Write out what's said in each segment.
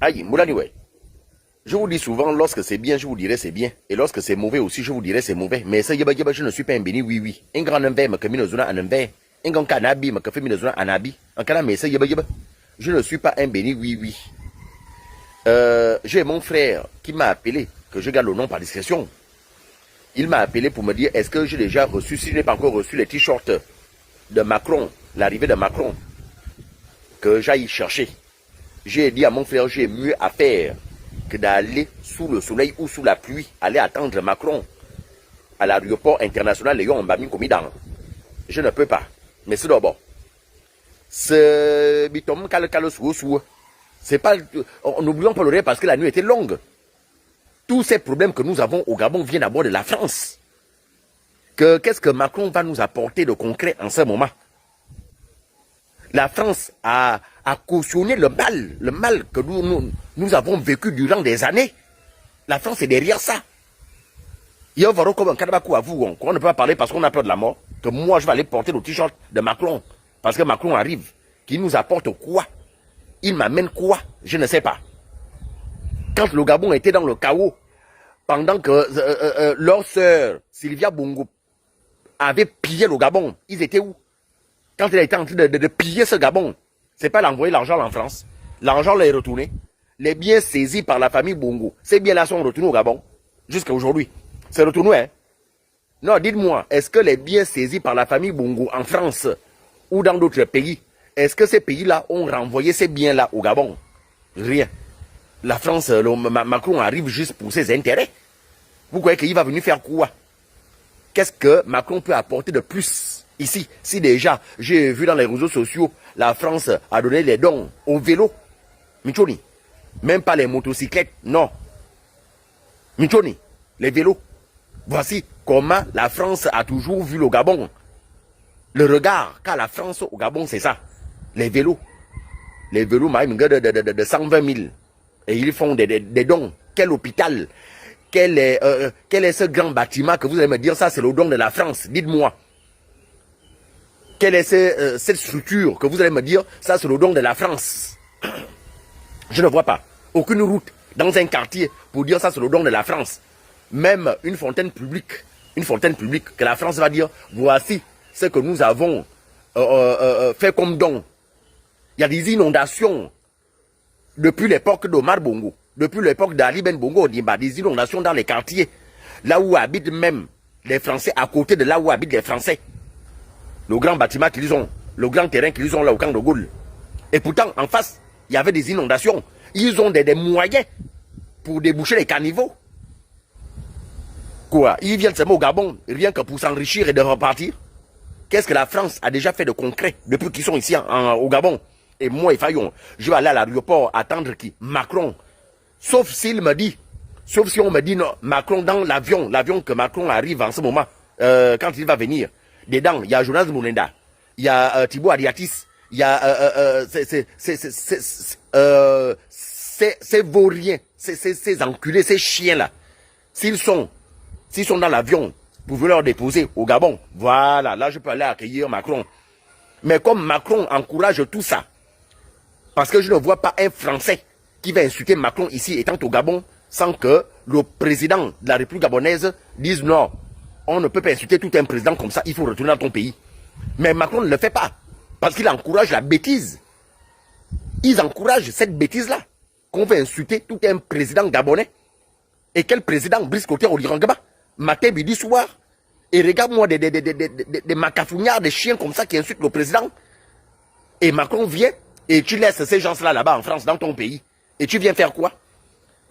Aïe, Moulani, ouais. Je vous dis souvent, lorsque c'est bien, je vous dirai c'est bien. Et lorsque c'est mauvais aussi, je vous dirai c'est mauvais. Mais ça, je ne suis pas un béni, oui, oui. Un grand envers, me camine zona en envers. Un grand canabi, me café mine zona anabi. En canam, mais ça, je ne suis pas un béni, oui, oui. J'ai mon frère qui m'a appelé, que je garde le nom par discrétion. Il m'a appelé pour me dire, est-ce que j'ai déjà reçu, si je n'ai pas encore reçu les t-shirts de Macron, l'arrivée de Macron, que j'aille chercher. J'ai dit à mon frère, j'ai mieux à faire que d'aller sous le soleil ou sous la pluie, aller attendre Macron à l'aéroport international Léon Mbami Komidan. Je ne peux pas. Mais c'est d'abord. C'est pas. N'oublions pas le rire parce que la nuit était longue. Tous ces problèmes que nous avons au Gabon viennent d'abord de la France. Qu'est-ce que Macron va nous apporter de concret en ce moment? La France a cautionné le mal que nous avons vécu durant des années. La France est derrière ça. Il y a un comme un cadabakou à vous, on ne peut pas parler parce qu'on a peur de la mort, que moi je vais aller porter le t-shirt de Macron, parce que Macron arrive, qui nous apporte quoi? Il m'amène quoi? Je ne sais pas. Quand le Gabon était dans le chaos, pendant que leur sœur, Sylvia Bongo, avait pillé le Gabon, ils étaient où? Quand il a été en train de piller ce Gabon, c'est pas d'envoyer l'argent en France. L'argent là est retourné. Les biens saisis par la famille Bongo, ces biens-là sont retournés au Gabon. Jusqu'à aujourd'hui. C'est retourné, hein? Non, dites-moi, est-ce que les biens saisis par la famille Bongo en France ou dans d'autres pays, est-ce que ces pays-là ont renvoyé ces biens-là au Gabon? Rien. La France, Macron arrive juste pour ses intérêts. Vous croyez qu'il va venir faire quoi? Qu'est-ce que Macron peut apporter de plus ici? Si déjà, j'ai vu dans les réseaux sociaux, la France a donné les dons aux vélos. Michoni. Même pas les motocyclettes, non. Michoni, les vélos. Voici comment la France a toujours vu le Gabon. Le regard qu'a la France au Gabon, c'est ça. Les vélos. Les vélos, même de 120 000. Et ils font des dons. Quel hôpital? Quel est ce grand bâtiment que vous allez me dire, ça c'est le don de la France? Dites-moi. Quelle est cette structure que vous allez me dire, ça c'est le don de la France? Je ne vois pas. Aucune route dans un quartier pour dire ça c'est le don de la France. Même une fontaine publique que la France va dire, voici ce que nous avons fait comme don. Il y a des inondations depuis l'époque d'Omar Bongo, depuis l'époque d'Ali Ben Bongo Ondimba, des inondations dans les quartiers, là où habitent même les Français, à côté de là où habitent les Français. Le grand bâtiment qu'ils ont, le grand terrain qu'ils ont là au camp de Gaulle. Et pourtant, en face, il y avait des inondations. Ils ont des moyens pour déboucher les caniveaux. Quoi? Ils viennent seulement au Gabon, rien que pour s'enrichir et de repartir. Qu'est-ce que la France a déjà fait de concret depuis qu'ils sont ici au Gabon? Et moi, Fayon, je vais aller à l'aéroport attendre qui? Macron. Sauf s'il me dit, sauf si on me dit non, Macron dans l'avion que Macron arrive en ce moment, quand il va venir. Dedans, il y a Jonas Moulenda, il y a Thibaut Adiatis, il y a ces vauriens, ces enculés, ces chiens-là. S'ils sont dans l'avion, vous pouvez leur déposer au Gabon. Voilà, là je peux aller accueillir Macron. Mais comme Macron encourage tout ça, parce que je ne vois pas un Français qui va insulter Macron ici étant au Gabon sans que le président de la République gabonaise dise non, on ne peut pas insulter tout un président comme ça, il faut retourner dans ton pays. Mais Macron ne le fait pas, parce qu'il encourage la bêtise. Ils encouragent cette bêtise-là, qu'on va insulter tout un président gabonais. Et quel président? Brice Côté Olirangaba, matin, midi, soir. Et regarde-moi des macafougnards, des chiens comme ça qui insultent le président. Et Macron vient, et tu laisses ces gens-là là-bas en France, dans ton pays. Et tu viens faire quoi?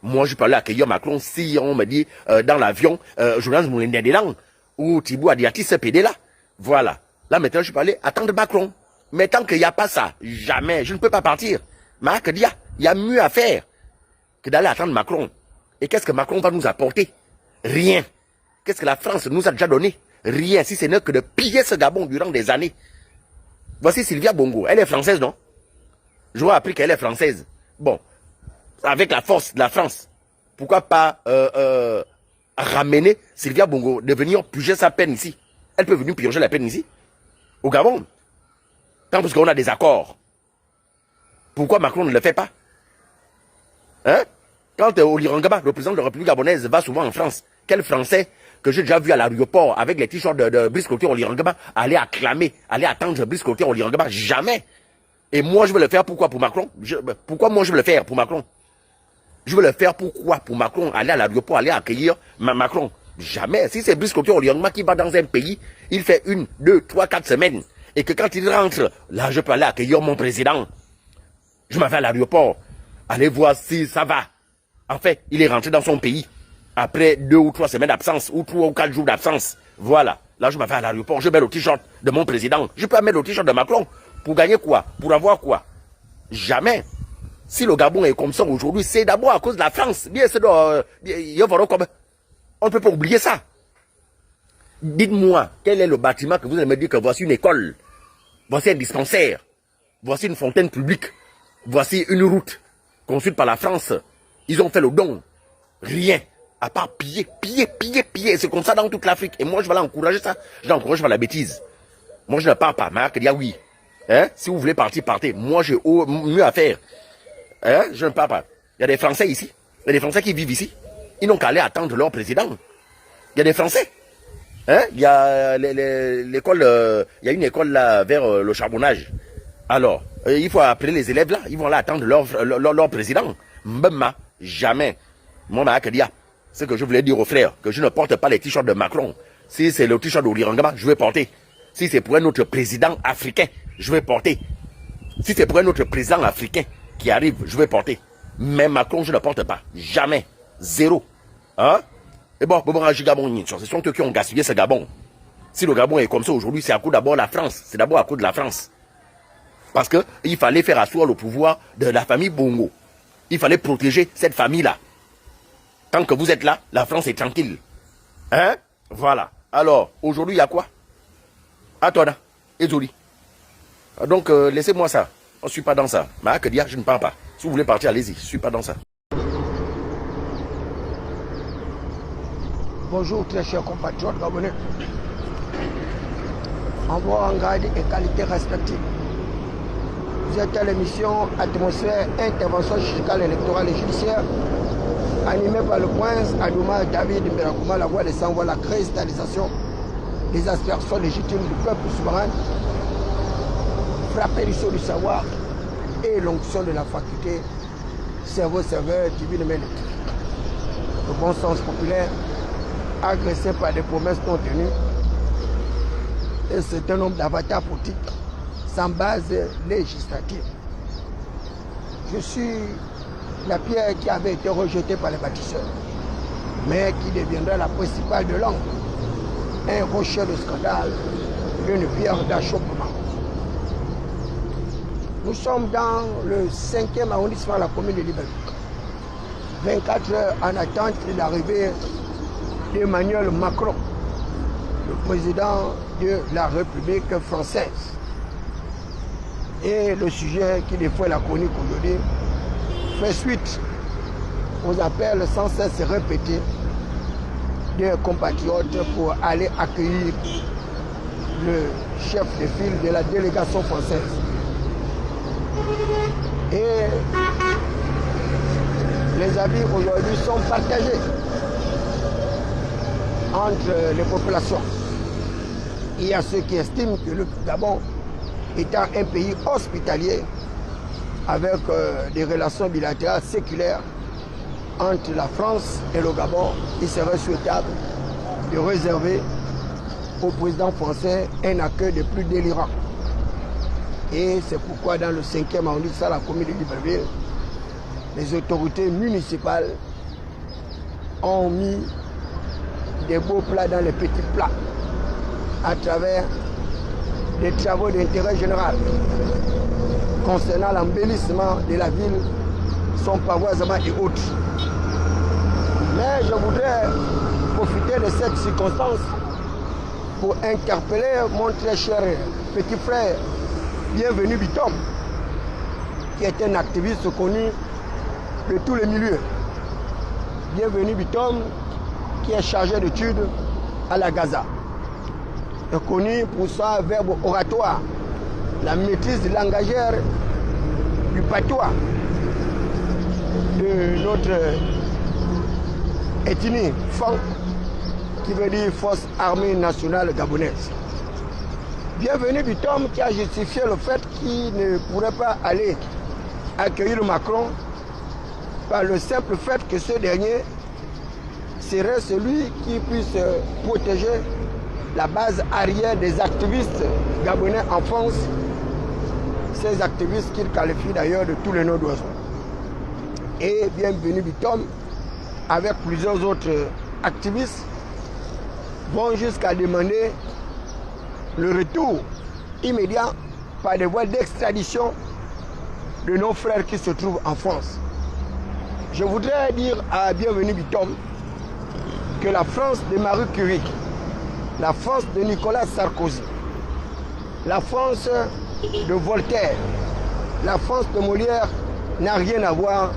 Moi, je peux aller accueillir Macron si on me dit dans l'avion, Jonas Moulin dedans, ou Thibaut Adiatis, ce PD là. Voilà. Là, maintenant, je peux aller attendre Macron. Mais tant qu'il n'y a pas ça, jamais, je ne peux pas partir. Mais il y a mieux à faire que d'aller attendre Macron. Et qu'est-ce que Macron va nous apporter? Rien. Qu'est-ce que la France nous a déjà donné? Rien, si ce n'est que de piller ce Gabon durant des années. Voici Sylvia Bongo. Elle est française, non? Je vois appris qu'elle est française. Bon, avec la force de la France, pourquoi pas ramener Sylvia Bongo, de venir purger sa peine ici? Elle peut venir purger la peine ici, au Gabon. Tant parce qu'on a des accords. Pourquoi Macron ne le fait pas? Hein? Quand Olirangama, le président de la République gabonaise, va souvent en France, quel Français que j'ai déjà vu à l'aéroport avec les t-shirts de Brice Clotaire Olirangama aller acclamer, aller attendre Brice Clotaire Olirangama? Jamais. Et moi, je veux le faire pourquoi? Pour Macron? Pourquoi moi, je veux le faire pour Macron? Je veux le faire pourquoi? Pour Macron, aller à l'aéroport, aller accueillir Macron? Jamais. Si c'est Brice Clotaire Olirangama qui va dans un pays, il fait 1, 2, 3, 4 semaines. Et que quand il rentre, là, je peux aller accueillir mon président. Je m'en vais à l'aéroport. Allez voir si ça va. En fait, il est rentré dans son pays. Après 2 ou 3 semaines d'absence, ou 3 ou 4 jours d'absence. Voilà. Là, je m'en vais à l'aéroport. Je mets le t-shirt de mon président. Je peux mettre le t-shirt de Macron. Pour gagner quoi? Pour avoir quoi? Jamais. Si le Gabon est comme ça aujourd'hui, c'est d'abord à cause de la France. Bien, c'est on ne peut pas oublier ça. Dites-moi, quel est le bâtiment que vous allez me dire que voici une école, voici un dispensaire, voici une fontaine publique, voici une route construite par la France. Ils ont fait le don. Rien. À part piller. C'est comme ça dans toute l'Afrique. Et moi, je vais l'encourager ça. Je l'encourage par la bêtise. Moi, je ne pars pas. Marc dit oui. Hein? Si vous voulez partir, partez. Moi, j'ai mieux à faire. Hein? Je ne pars pas. Il y a des Français ici. Il y a des Français qui vivent ici. Ils n'ont qu'à aller attendre leur président. Il y a des Français. Hein? Il y a l'école, il y a une école là vers le charbonnage. Alors, il faut appeler les élèves là. Ils vont là attendre leur président. Mbema, jamais. Moi, c'est que je voulais dire aux frères que je ne porte pas les t-shirts de Macron. Si c'est le t-shirt d'Olirangama, je vais porter. Si c'est pour un autre président africain, je vais porter. Si c'est pour un autre président africain qui arrive, je vais porter. Mais Macron, je ne porte pas. Jamais. Zéro. Hein? Et bon, ce sont eux qui ont gaspillé ce Gabon. Si le Gabon est comme ça aujourd'hui, c'est à cause d'abord de la France. C'est d'abord à cause de la France. Parce qu'il fallait faire asseoir le pouvoir de la famille Bongo. Il fallait protéger cette famille-là. Tant que vous êtes là, la France est tranquille. Hein? Voilà. Alors, aujourd'hui, il y a quoi? Attends, Ezoli. Donc, laissez-moi ça. Je ne suis pas dans ça. Mais que dire, je ne parle pas. Si vous voulez partir, allez-y. Je ne suis pas dans ça. Bonjour, très chers compatriotes gabonais. En voix, en grade et qualité respective. Vous êtes à l'émission Atmosphère, intervention chirurgicale électorale et judiciaire, animée par le prince Adouma David Mberakouma, la voix des sans-voix, la cristallisation des aspirations légitimes du peuple souverain, frappé du saut du savoir et l'onction de la faculté cerveau-serveur divine mélite. Le bon sens populaire, agressé par des promesses non tenues, et un certain nombre d'avatars politiques sans base législative. Je suis la pierre qui avait été rejetée par les bâtisseurs, mais qui deviendra la principale de l'angle, un rocher de scandale, une pierre d'achoppement. Nous sommes dans le 5e arrondissement de la commune de Libreville. 24 heures en attente de l'arrivée d'Emmanuel Macron, le président de la République française. Et le sujet qui défait la chronique aujourd'hui fait suite aux appels sans cesse répétés des compatriotes pour aller accueillir le chef de file de la délégation française. Et les avis aujourd'hui sont partagés entre les populations. Il y a ceux qui estiment que le Gabon, étant un pays hospitalier, avec des relations bilatérales séculaires entre la France et le Gabon, il serait souhaitable de réserver au président français un accueil de plus délirant. Et c'est pourquoi dans le 5e arrondissement de la commune de Libreville, les autorités municipales ont mis des beaux plats dans les petits plats à travers des travaux d'intérêt général concernant l'embellissement de la ville, son pavoisement et autres. Mais je voudrais profiter de cette circonstance pour interpeller mon très cher petit frère Bienvenu Bitom, qui est un activiste connu de tous les milieux. Bienvenu Bitom, qui est chargé d'études à la Gaza, est connu pour son verbe oratoire, la maîtrise langagère du patois, de de notre ethnie, FAN, qui veut dire Force Armée Nationale Gabonaise. Bienvenue Bitom qui a justifié le fait qu'il ne pourrait pas aller accueillir Macron par le simple fait que ce dernier serait celui qui puisse protéger la base arrière des activistes gabonais en France, ces activistes qu'il qualifie d'ailleurs de tous les noms d'oiseaux. Et Bienvenue Bitom, avec plusieurs autres activistes, vont jusqu'à demander le retour immédiat par des voies d'extradition de nos frères qui se trouvent en France. Je voudrais dire à Bienvenue Bitom que la France de Marie Curie, la France de Nicolas Sarkozy, la France de Voltaire, la France de Molière n'a rien à voir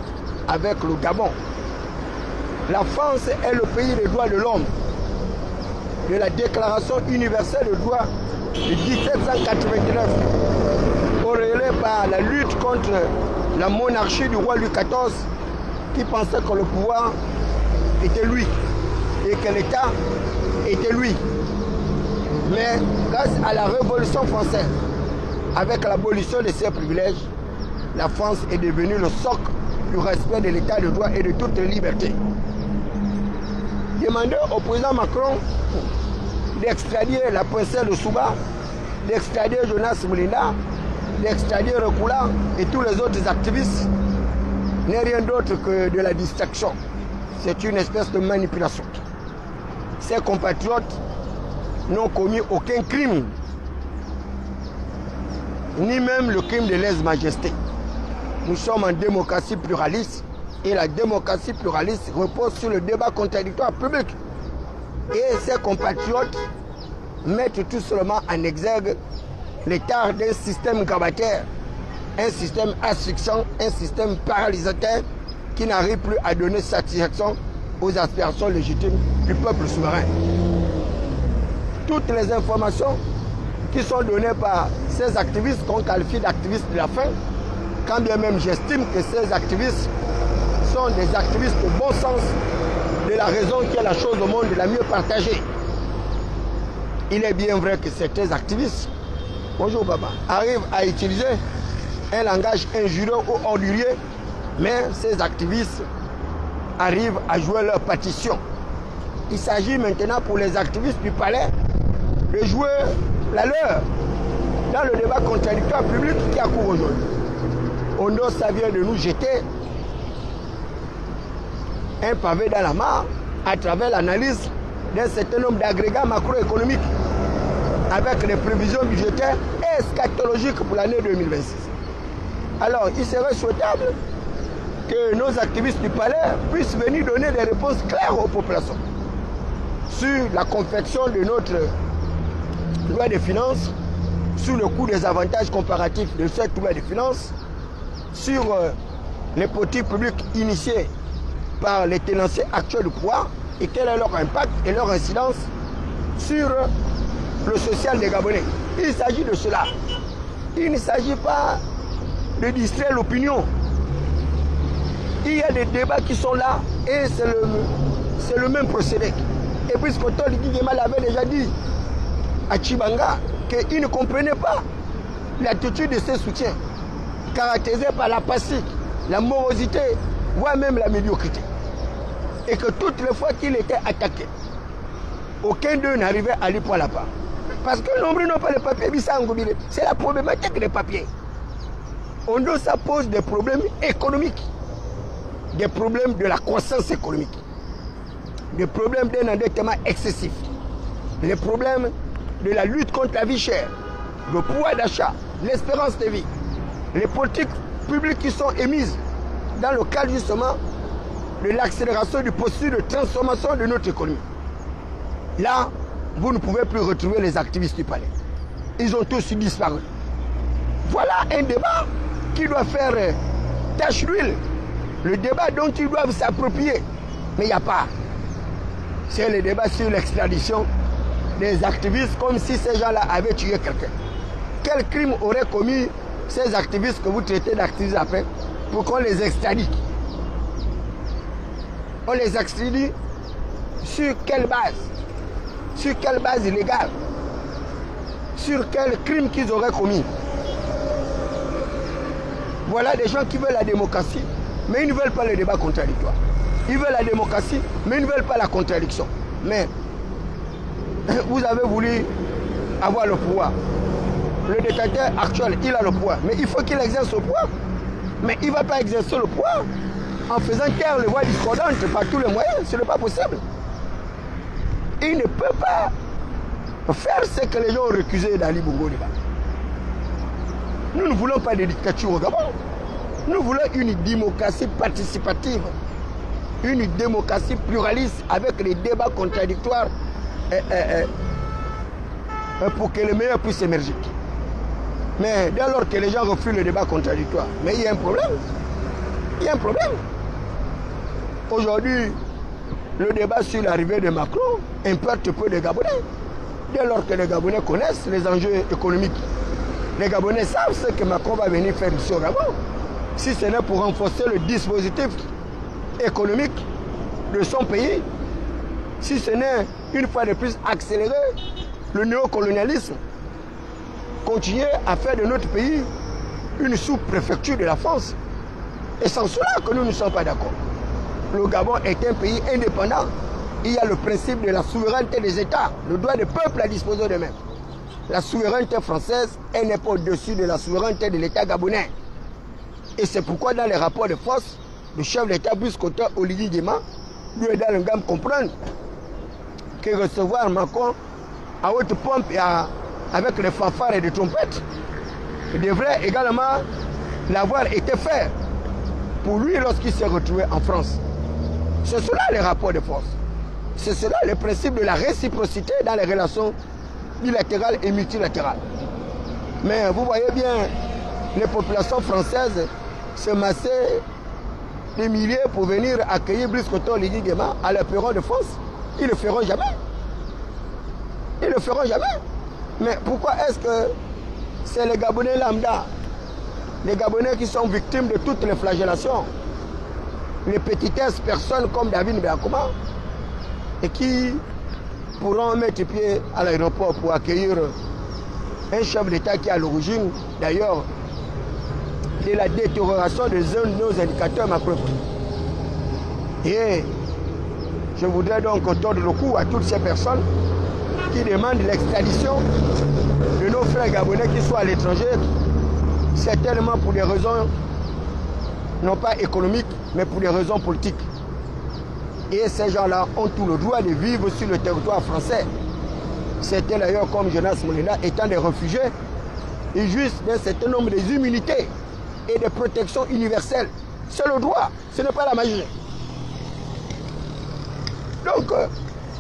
avec le Gabon. La France est le pays des droits de l'homme, de la Déclaration universelle des droits de 1789, corrélée par la lutte contre la monarchie du roi Louis XIV qui pensait que le pouvoir était lui et que l'État était lui. Mais grâce à la Révolution française, avec l'abolition de ses privilèges, la France est devenue le socle du respect de l'État de droit et de toutes les libertés. Demandez au président Macron d'extrader la princesse de Souba, d'extrader Jonas Moulinda, d'extrader Rekula et tous les autres activistes n'est rien d'autre que de la distraction. C'est une espèce de manipulation. Ces compatriotes n'ont commis aucun crime, ni même le crime de lèse-majesté. Nous sommes en démocratie pluraliste et la démocratie pluraliste repose sur le débat contradictoire public. Et ces compatriotes mettent tout seulement en exergue l'état d'un système grabataire, un système asphyxiant, un système paralysateur qui n'arrive plus à donner satisfaction aux aspirations légitimes du peuple souverain. Toutes les informations qui sont données par ces activistes qu'on qualifie d'activistes de la faim, quand bien même j'estime que ces activistes sont des activistes de bon sens, de la raison qui est la chose au monde la mieux partagée. Il est bien vrai que certains activistes, bonjour Baba, arrivent à utiliser un langage injurieux ou ordurier, mais ces activistes arrivent à jouer leur partition. Il s'agit maintenant pour les activistes du palais de jouer la leur dans le débat contradictoire public qui a cours aujourd'hui. Ondo, ça vient de nous jeter un pavé dans la mare à travers l'analyse d'un certain nombre d'agrégats macroéconomiques avec les prévisions budgétaires et eschatologiques pour l'année 2026. Alors, il serait souhaitable que nos activistes du palais puissent venir donner des réponses claires aux populations sur la confection de notre loi de finances, sur le coût des avantages comparatifs de cette loi de finances, sur les politiques publiques initiées par les tenanciers actuels du pouvoir et quel est leur impact et leur incidence sur le social des Gabonais. Il s'agit de cela. Il ne s'agit pas de distraire l'opinion. Il y a des débats qui sont là et c'est le même procédé. Et puisque Toli Guigema l'avait déjà dit à Chibanga qu'il ne comprenait pas l'attitude de ses soutiens, caractérisée par la passive, la morosité, voire même la médiocrité. Et que toutes les fois qu'il était attaqué, aucun d'eux n'arrivait à lui prendre la part. Parce que nombreux n'ont pas les papiers, c'est la problématique des papiers. Ondo, ça pose des problèmes économiques, des problèmes de la croissance économique, des problèmes d'un endettement excessif, les problèmes de la lutte contre la vie chère, le pouvoir d'achat, l'espérance de vie, les politiques publiques qui sont émises dans le cadre justement de l'accélération du processus de transformation de notre économie. Là, vous ne pouvez plus retrouver les activistes du palais. Ils ont tous disparu. Voilà un débat qui doit faire tache d'huile. Le débat dont ils doivent s'approprier. Mais il n'y a pas. C'est le débat sur l'extradition des activistes comme si ces gens-là avaient tué quelqu'un. Quel crime auraient commis ces activistes que vous traitez d'activistes après pour qu'on les extradite? On les extradie sur quelle base? Sur quelle base illégale? Sur quel crime qu'ils auraient commis? Voilà des gens qui veulent la démocratie, mais ils ne veulent pas le débat contradictoire. Ils veulent la démocratie, mais ils ne veulent pas la contradiction. Mais vous avez voulu avoir le pouvoir. Le dictateur actuel, il a le pouvoir, mais il faut qu'il exerce le pouvoir. Mais il ne va pas exercer le pouvoir en faisant taire les voix discordantes par tous les moyens. Ce n'est pas possible. Il ne peut pas faire ce que les gens ont récusé d'Ali Bongo Ondimba. Nous ne voulons pas de dictature au Gabon. Nous voulons une démocratie participative, une démocratie pluraliste avec les débats contradictoires pour que les meilleurs puissent émerger. Mais dès lors que les gens refusent le débat contradictoire, mais il y a un problème. Il y a un problème. Aujourd'hui, le débat sur l'arrivée de Macron importe peu de Gabonais. Dès lors que les Gabonais connaissent les enjeux économiques, les Gabonais savent ce que Macron va venir faire ici au Gabon. Si ce n'est pour renforcer le dispositif économique de son pays, si ce n'est une fois de plus accélérer le néocolonialisme, continuer à faire de notre pays une sous-préfecture de la France. Et sans cela que nous ne sommes pas d'accord. Le Gabon est un pays indépendant. Il y a le principe de la souveraineté des États, le droit des peuples à disposer d'eux-mêmes. La souveraineté française, elle n'est pas au-dessus de la souveraineté de l'État gabonais. Et c'est pourquoi dans les rapports de force, le chef d'État Brice Oligui Olivier Nguema lui est dans le gamme comprendre que recevoir Macron à haute pompe et avec les fanfares et les trompettes devrait également l'avoir été fait pour lui lorsqu'il s'est retrouvé en France. C'est cela les rapports de force. C'est cela le principe de la réciprocité dans les relations bilatérales et multilatérales. Mais vous voyez bien, les populations françaises se massaient des milliers pour venir accueillir Brice Oligui Nguema à leur perron de France. Ils ne le feront jamais. Ils ne le feront jamais. Mais pourquoi est-ce que c'est les Gabonais lambda, les Gabonais qui sont victimes de toutes les flagellations, les petitesses personnes comme David Beakoma, et qui pourront mettre pied à l'aéroport pour accueillir un chef d'État qui est à l'origine, d'ailleurs, de la détérioration de nos indicateurs macroéconomiques. Et je voudrais donc tordre le cou à toutes ces personnes qui demandent l'extradition de nos frères gabonais qui sont à l'étranger, certainement pour des raisons non pas économiques, mais pour des raisons politiques. Et ces gens-là ont tout le droit de vivre sur le territoire français. C'était d'ailleurs comme Jonas Moulina, étant des réfugiés, ils jouissent d'un certain nombre d'immunités et de protections universelles. C'est le droit, ce n'est pas la magie. Donc,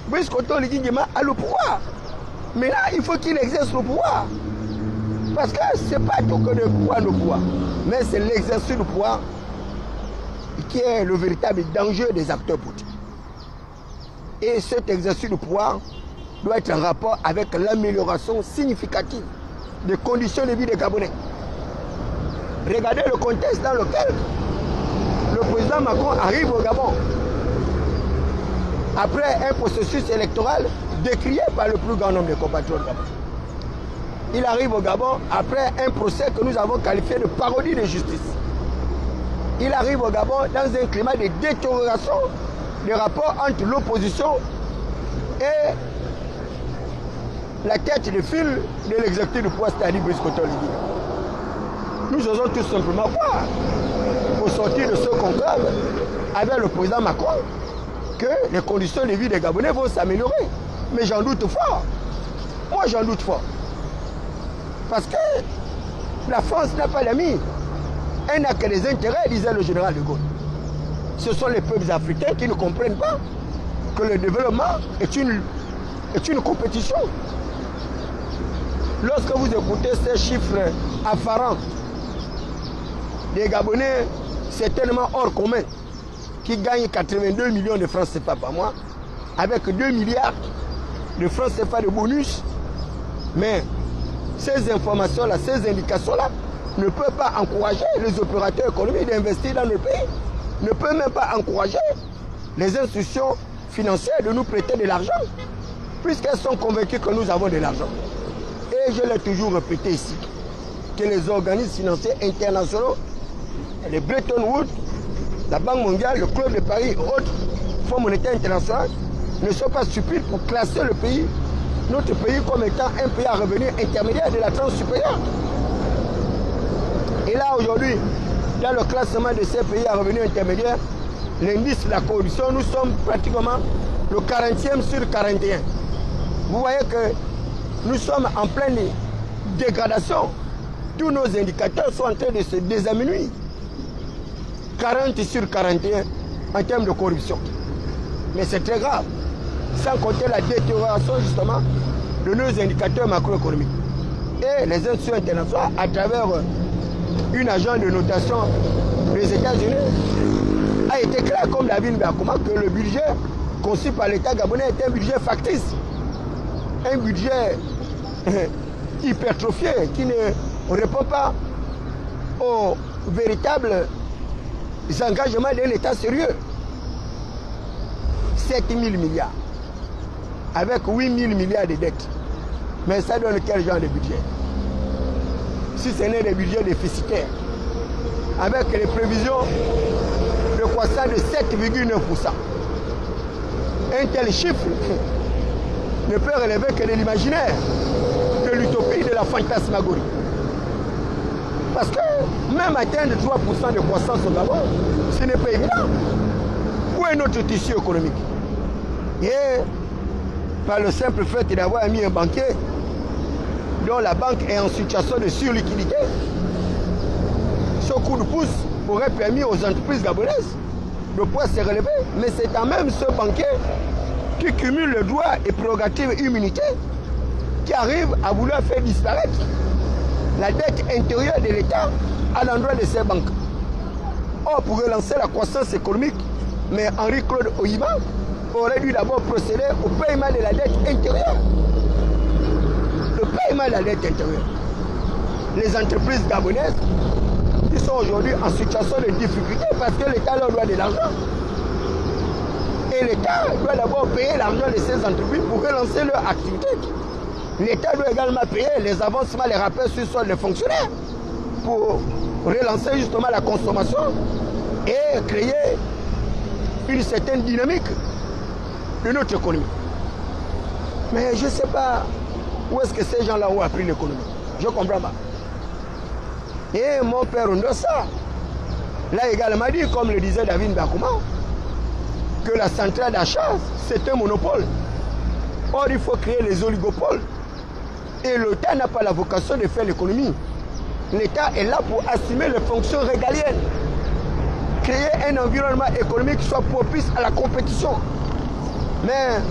Brice Oligui Nguema a le pouvoir. Mais là, il faut qu'il exerce le pouvoir. Parce que ce n'est pas tout que de pouvoir le pouvoir. Mais c'est l'exercice du pouvoir qui est le véritable danger des acteurs politiques. Et cet exercice du pouvoir doit être en rapport avec l'amélioration significative des conditions de vie des Gabonais. Regardez le contexte dans lequel le président Macron arrive au Gabon. Après un processus électoral décrié par le plus grand nombre de compatriotes gabonais. Il arrive au Gabon après un procès que nous avons qualifié de parodie de justice. Il arrive au Gabon dans un climat de détérioration des rapports entre l'opposition et la tête de file de l'exécutif du pouvoir, c'est-à-dire Brice Oligui. Nous osons tout simplement croire, au sortir de ce conclave avec le président Macron, que les conditions de vie des Gabonais vont s'améliorer. Mais j'en doute fort. Moi, j'en doute fort. Parce que la France n'a pas d'amis. Elle n'a que des intérêts, disait le général de Gaulle. Ce sont les peuples africains qui ne comprennent pas que le développement est une compétition. Lorsque vous écoutez ces chiffres affarants des Gabonais, c'est tellement hors commun, qui gagnent 82 millions de francs CFA par mois, avec 2 milliards de francs CFA de bonus. Mais ces informations-là, ces indications-là, ne peuvent pas encourager les opérateurs économiques d'investir dans le pays, ne peuvent même pas encourager les institutions financières de nous prêter de l'argent, puisqu'elles sont convaincues que nous avons de l'argent. Et je l'ai toujours répété ici, que les organismes financiers internationaux, les Bretton Woods, la Banque mondiale, le Club de Paris et autres Fonds monétaires internationaux ne sont pas stupides pour classer le pays, notre pays, comme étant un pays à revenu intermédiaire de la tranche supérieure. Et là, aujourd'hui, dans le classement de ces pays à revenu intermédiaire, l'indice de la corruption, nous sommes pratiquement le 40e sur 41. Vous voyez que nous sommes en pleine dégradation. Tous nos indicateurs sont en train de se désamenuire. 40 sur 41 en termes de corruption. Mais c'est très grave. Sans compter la détérioration justement de nos indicateurs macroéconomiques. Et les institutions internationales, à travers une agence de notation des États-Unis, a été clair comme David Bakouma que le budget conçu par l'État gabonais est un budget factice. Un budget hypertrophié qui ne répond pas aux véritables engagements d'un État sérieux. 7 000 milliards avec 8 000 milliards de dettes. Mais ça donne quel genre de budget? Si ce n'est des budgets déficitaires, avec les prévisions de croissance de 7,9%. Un tel chiffre ne peut relever que de l'imaginaire, de l'utopie, de la fantasmagorie. Parce que même atteindre 3% de croissance au Gabon, ce n'est pas évident. Où est notre tissu économique? Et par le simple fait d'avoir mis un banquier dont la banque est en situation de surliquidité, ce coup de pouce aurait permis aux entreprises gabonaises de pouvoir se relever. Mais c'est quand même ce banquier qui cumule le droit et prérogatives immunité qui arrive à vouloir faire disparaître la dette intérieure de l'État à l'endroit de ces banques. Or, pour relancer la croissance économique, mais Henri-Claude Oyiba aurait dû d'abord procéder au paiement de la dette intérieure. Le paiement de la dette intérieure. Les entreprises gabonaises qui sont aujourd'hui en situation de difficulté parce que l'État leur doit de l'argent. Et l'État doit d'abord payer l'argent de ces entreprises pour relancer leur activité. L'État doit également payer les avancements, les rappels sur solde des fonctionnaires pour relancer justement la consommation et créer une certaine dynamique de notre économie. Mais je ne sais pas où est-ce que ces gens-là ont appris l'économie. Je ne comprends pas. Et mon père Ndossa l'a également dit, comme le disait David Bakouma, que la centrale d'achat, c'est un monopole. Or, il faut créer les oligopoles. Et l'État n'a pas la vocation de faire l'économie. L'État est là pour assumer les fonctions régaliennes. Créer un environnement économique qui soit propice à la compétition. Mais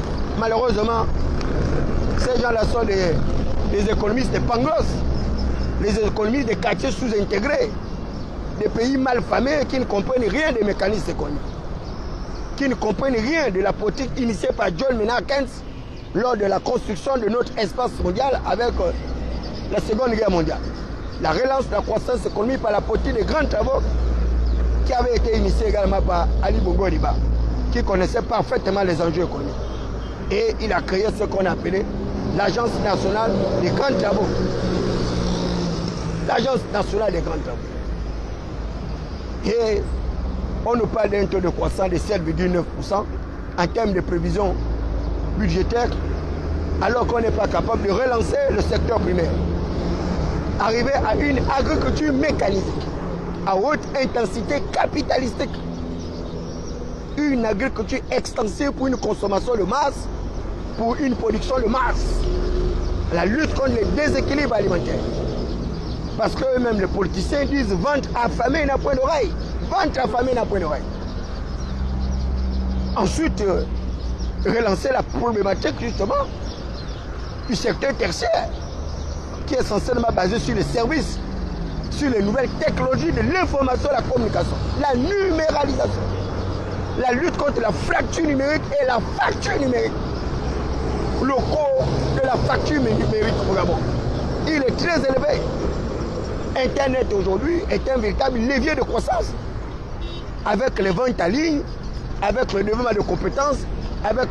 malheureusement, ces gens-là sont des économistes de pangos, les économistes des quartiers sous-intégrés, des pays mal famés qui ne comprennent rien des mécanismes économiques, qui ne comprennent rien de la politique initiée par John Maynard Keynes lors de la construction de notre espace mondial avec la Seconde Guerre mondiale. La relance de la croissance économique par la politique des grands travaux qui avait été initiée également par Ali Bongo Ondimba, qui connaissait parfaitement les enjeux économiques. Et il a créé ce qu'on appelait l'Agence nationale des grands travaux. L'Agence nationale des grands travaux. Et on nous parle d'un taux de croissance de 7,9% en termes de prévisions budgétaires, alors qu'on n'est pas capable de relancer le secteur primaire. Arriver à une agriculture mécanisée, à haute intensité capitalistique. Une agriculture extensive pour une consommation de masse, pour une production de masse. La lutte contre les déséquilibres alimentaires. Parce qu'eux-mêmes, les politiciens disent ventre affamé n'a point d'oreille. Ventre affamé n'a point d'oreille. Ensuite, relancer la problématique justement du secteur tertiaire, qui est essentiellement basé sur les services, sur les nouvelles technologies de l'information et de la communication, la numéralisation, la lutte contre la fracture numérique et la facture numérique. Le coût de la facture numérique au Gabon, il est très élevé. Internet aujourd'hui est un véritable levier de croissance avec les ventes en ligne, avec le développement de compétences, avec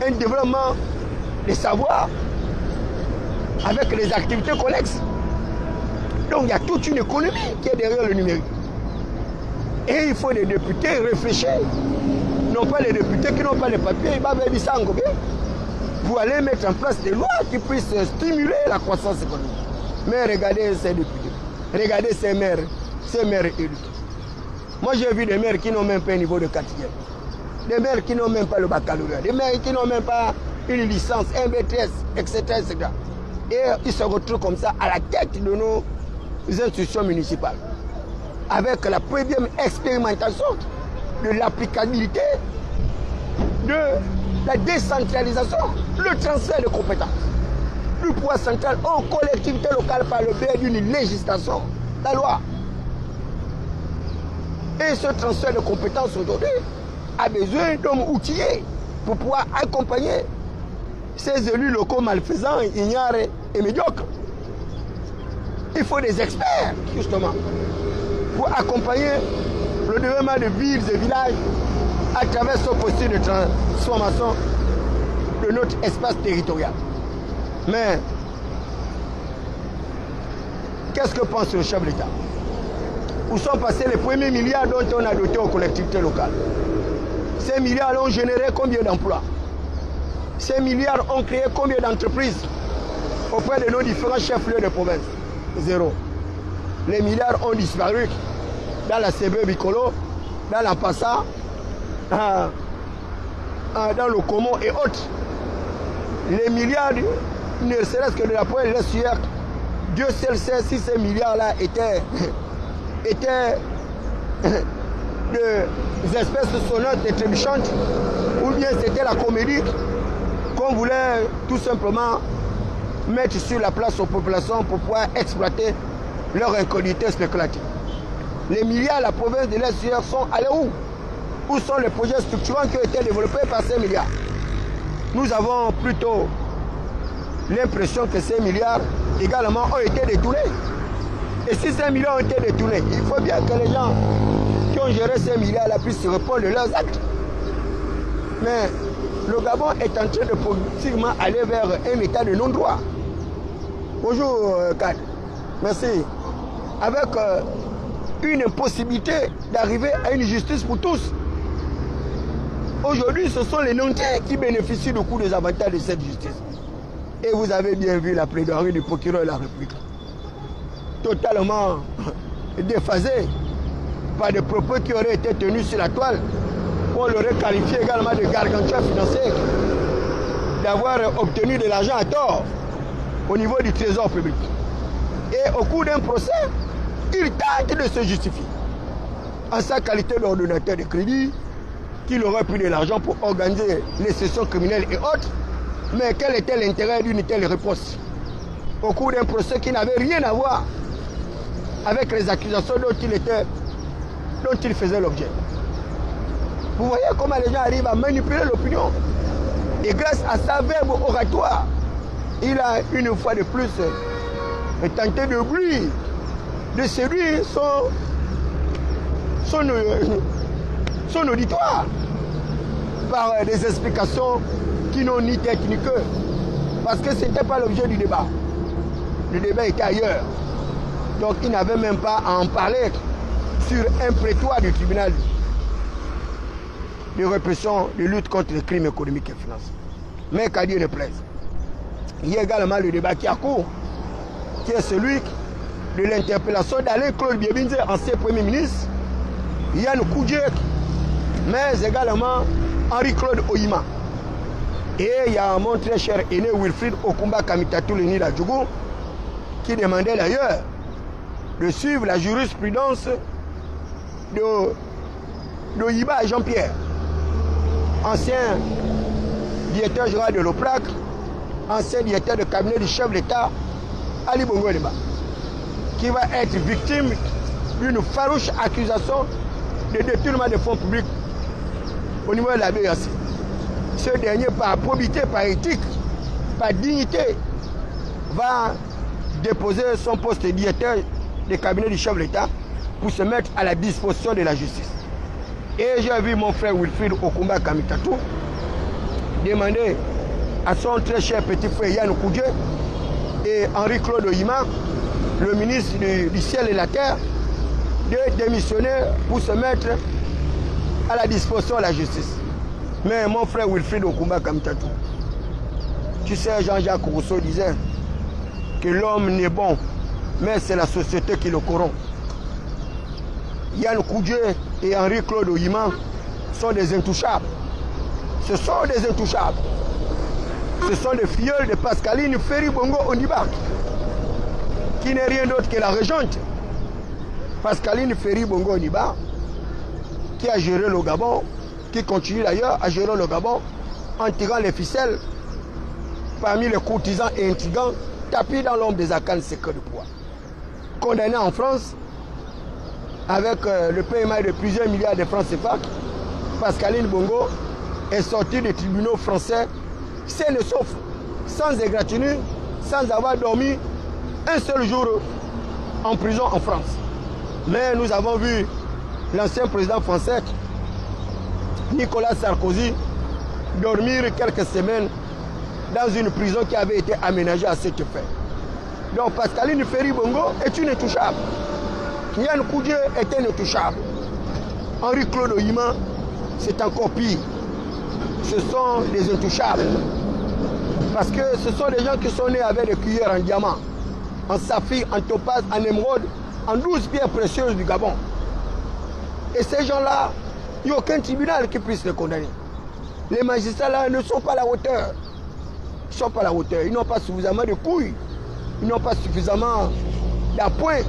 un développement des savoirs, avec les activités connexes. Donc il y a toute une économie qui est derrière le numérique. Et il faut des députés réfléchir, non pas les députés qui n'ont pas les papiers, pour aller mettre en place des lois qui puissent stimuler la croissance économique. Mais regardez ces députés, regardez ces maires élus. Moi j'ai vu des maires qui n'ont même pas un niveau de quatrième, des maires qui n'ont même pas le baccalauréat, des maires qui n'ont même pas une licence, un BTS, etc., etc. Et ils se retrouvent comme ça à la tête de nos institutions municipales, avec la première expérimentation de l'applicabilité de la décentralisation, le transfert de compétences du pouvoir central aux collectivités locales par le biais d'une législation, la loi. Et ce transfert de compétences aujourd'hui a besoin d'hommes outillés pour pouvoir accompagner ces élus locaux malfaisants, ignares et médiocres. Il faut des experts, justement, pour accompagner le développement de villes et villages à travers ce processus de transformation de notre espace territorial. Mais, qu'est-ce que pense le chef de l'État? Où sont passés les premiers milliards dont on a doté aux collectivités locales? Ces milliards ont généré combien d'emplois? Ces milliards ont créé combien d'entreprises auprès de nos différents chefs-lieux de province? Zéro. Les milliards ont disparu dans la CB Bicolo, dans la Passa, dans le Como et autres. Les milliards, ne serait-ce que de la poêle laisse-hier, Dieu seul sait si ces milliards-là étaient des espèces sonnantes et trébuchantes, ou bien c'était la comédie qu'on voulait tout simplement mettre sur la place aux populations pour pouvoir exploiter leur incognité spéculative. Les milliards à la province de l'Est sont allés où? Où sont les projets structurants qui ont été développés par ces milliards? Nous avons plutôt l'impression que ces milliards également ont été détournés. Et si ces milliards ont été détournés, il faut bien que les gens qui ont géré ces milliards-là puissent se répondre de leurs actes. Mais le Gabon est en train de progressivement aller vers un état de non-droit. Bonjour, Kad. Merci. Avec une impossibilité d'arriver à une justice pour tous. Aujourd'hui, ce sont les nantais qui bénéficient du coup des avantages de cette justice. Et vous avez bien vu la plaidoirie du procureur de la République. Totalement déphasée par des propos qui auraient été tenus sur la toile. On l'aurait qualifié également de gargantua financier, d'avoir obtenu de l'argent à tort au niveau du trésor public. Et au cours d'un procès, il tente de se justifier en sa qualité d'ordonnateur de crédit, qu'il aurait pris de l'argent pour organiser les sessions criminelles et autres. Mais quel était l'intérêt d'une telle réponse au cours d'un procès qui n'avait rien à voir avec les accusations dont il faisait l'objet? Vous voyez comment les gens arrivent à manipuler l'opinion. Et grâce à sa verbe oratoire, il a une fois de plus tenté de bruit, de séduire son auditoire par des explications qui n'ont ni tête ni queue. Parce que ce n'était pas l'objet du débat. Le débat était ailleurs. Donc il n'avait même pas à en parler sur un prétoire du tribunal de répression, de lutte contre les crimes économiques et financiers. Mais qu'à Dieu ne plaise. Il y a également le débat qui a cours, qui est celui de l'interpellation d'Alain Claude Biebinze, ancien Premier ministre, Yann Koudjek, mais également Henri-Claude Oyima. Et il y a mon très cher aîné Wilfried Okumba Kamitatou Leni Djougou, qui demandait d'ailleurs de suivre la jurisprudence d'Oyiba Jean-Pierre, ancien directeur général de l'OPRAC, ancien directeur de cabinet du chef de l'État, Ali Bongo Eleba, qui va être victime d'une farouche accusation de détournement de fonds publics au niveau de la BAC. Ce dernier, par probité, par éthique, par dignité, va déposer son poste de directeur de cabinet du chef de l'État pour se mettre à la disposition de la justice. Et j'ai vu mon frère Wilfried Okumba Kamitatou demander à son très cher petit frère Yann Koudje et Henri-Claude Oyima, le ministre du ciel et la terre, de démissionner pour se mettre à la disposition de la justice. Mais mon frère Wilfried Okumba Kamitatou, tu sais, Jean-Jacques Rousseau disait que l'homme n'est bon, mais c'est la société qui le corrompt. Yann Koudje et Henri-Claude Oyima sont des intouchables. Ce sont des intouchables. Ce sont des filleuls de Pascaline Ferry Bongo Oniba, qui n'est rien d'autre que la régente. Pascaline Ferry Bongo Oniba, qui a géré le Gabon, qui continue d'ailleurs à gérer le Gabon en tirant les ficelles parmi les courtisans et intrigants tapis dans l'ombre des arcanes secrets de pouvoir. Condamné en France avec le paiement de plusieurs milliards de francs CFA, Pascaline Bongo est sortie des tribunaux français saine et sauf, sans égratignure, sans avoir dormi un seul jour en prison en France. Mais nous avons vu l'ancien président français, Nicolas Sarkozy, dormir quelques semaines dans une prison qui avait été aménagée à cet effet. Donc Pascaline Ferry Bongo est une intouchable. Yann Koudje est un intouchable. Henri-Claude Oyima, c'est encore pire. Ce sont des intouchables. Parce que ce sont des gens qui sont nés avec des cuillères en diamant, en saphir, en topaz, en émeraude, en 12 pierres précieuses du Gabon. Et ces gens-là, il n'y a aucun tribunal qui puisse les condamner. Les magistrats là ne sont pas à la hauteur. Ils ne sont pas à la hauteur. Ils n'ont pas suffisamment de couilles. Ils n'ont pas suffisamment d'appoint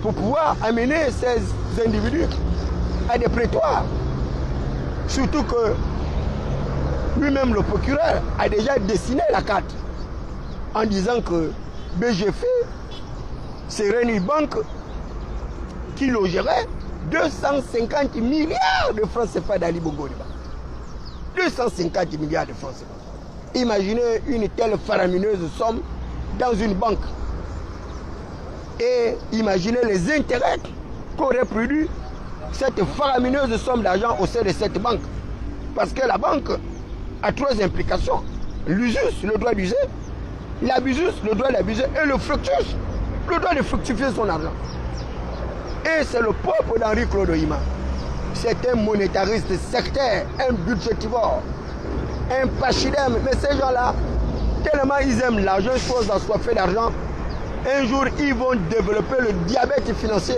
pour pouvoir amener ces individus à des prétoires. Surtout que lui-même, le procureur, a déjà dessiné la carte en disant que BGF serait une banque qui logerait 250 milliards de francs CFA d'Ali Bongo. 250 milliards de francs CFA. Imaginez une telle faramineuse somme dans une banque. Et imaginez les intérêts qu'aurait produit cette faramineuse somme d'argent au sein de cette banque. Parce que la banque a trois implications. L'usus, le droit d'user, l'abusus, le droit d'abuser, et le fructus, le droit de fructifier son argent. Et c'est le peuple d'Henri-Claude Oyima. C'est un monétariste sectaire, un budgétivore, un pachidème. Mais ces gens-là, tellement ils aiment l'argent, ils sont assoiffés d'argent, un jour ils vont développer le diabète financier.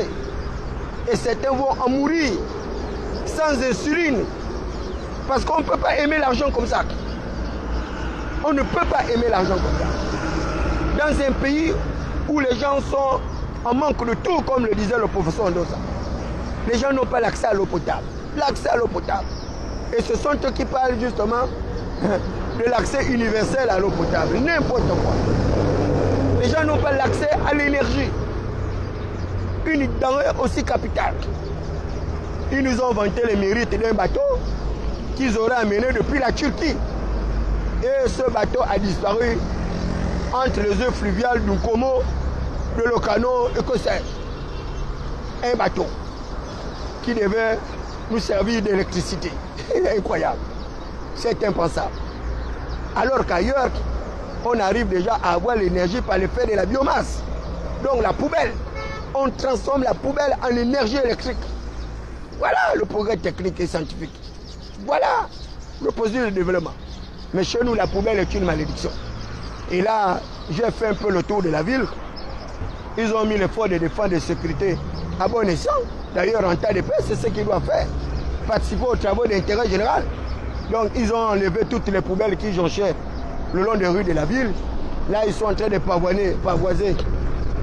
Et certains vont en mourir sans insuline. Parce qu'on ne peut pas aimer l'argent comme ça. On ne peut pas aimer l'argent comme ça. Dans un pays où les gens sont en manque de tout, comme le disait le professeur Ndosa, les gens n'ont pas l'accès à l'eau potable. L'accès à l'eau potable. Et ce sont eux qui parlent justement de l'accès universel à l'eau potable. N'importe quoi. Les gens n'ont pas l'accès à l'énergie. Une denrée aussi capitale. Ils nous ont vanté les mérites d'un bateau qu'ils auraient amené depuis la Turquie. Et ce bateau a disparu entre les eaux fluviales du Como, de l'Ocano et que sais-je. Un bateau qui devait nous servir d'électricité. Incroyable. C'est impensable. Alors qu'ailleurs, on arrive déjà à avoir l'énergie par l'effet de la biomasse. Donc la poubelle, on transforme la poubelle en énergie électrique. Voilà le progrès technique et scientifique. Voilà le processus de développement. Mais chez nous, la poubelle est une malédiction. Et là, j'ai fait un peu le tour de la ville. Ils ont mis les forces de défense et de sécurité à bon escient. D'ailleurs, en tas de paix, c'est ce qu'ils doivent faire. Participer aux travaux d'intérêt général. Donc, ils ont enlevé toutes les poubelles qui jonchaient le long des rues de la ville. Là, ils sont en train de pavoiser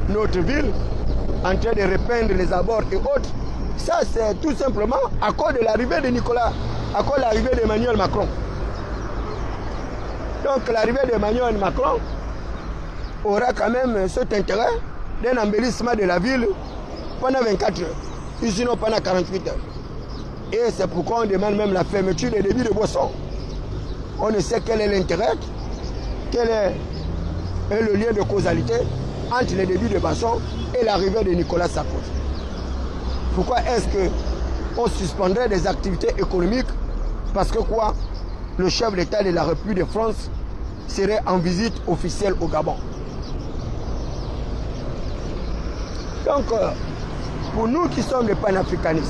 notre ville, en train de repeindre les abords et autres. Ça, c'est tout simplement à cause de l'arrivée de Nicolas, à cause de l'arrivée d'Emmanuel Macron. Donc, l'arrivée d'Emmanuel Macron aura quand même cet intérêt d'un embellissement de la ville pendant 24 heures, sinon pendant 48 heures. Et c'est pourquoi on demande même la fermeture des débits de boissons. On ne sait quel est l'intérêt, quel est le lien de causalité entre les débits de boissons et l'arrivée de Nicolas Sarkozy. Pourquoi est-ce que on suspendrait des activités économiques parce que quoi? Le chef d'État de la République de France serait en visite officielle au Gabon. Donc, pour nous qui sommes des panafricanistes,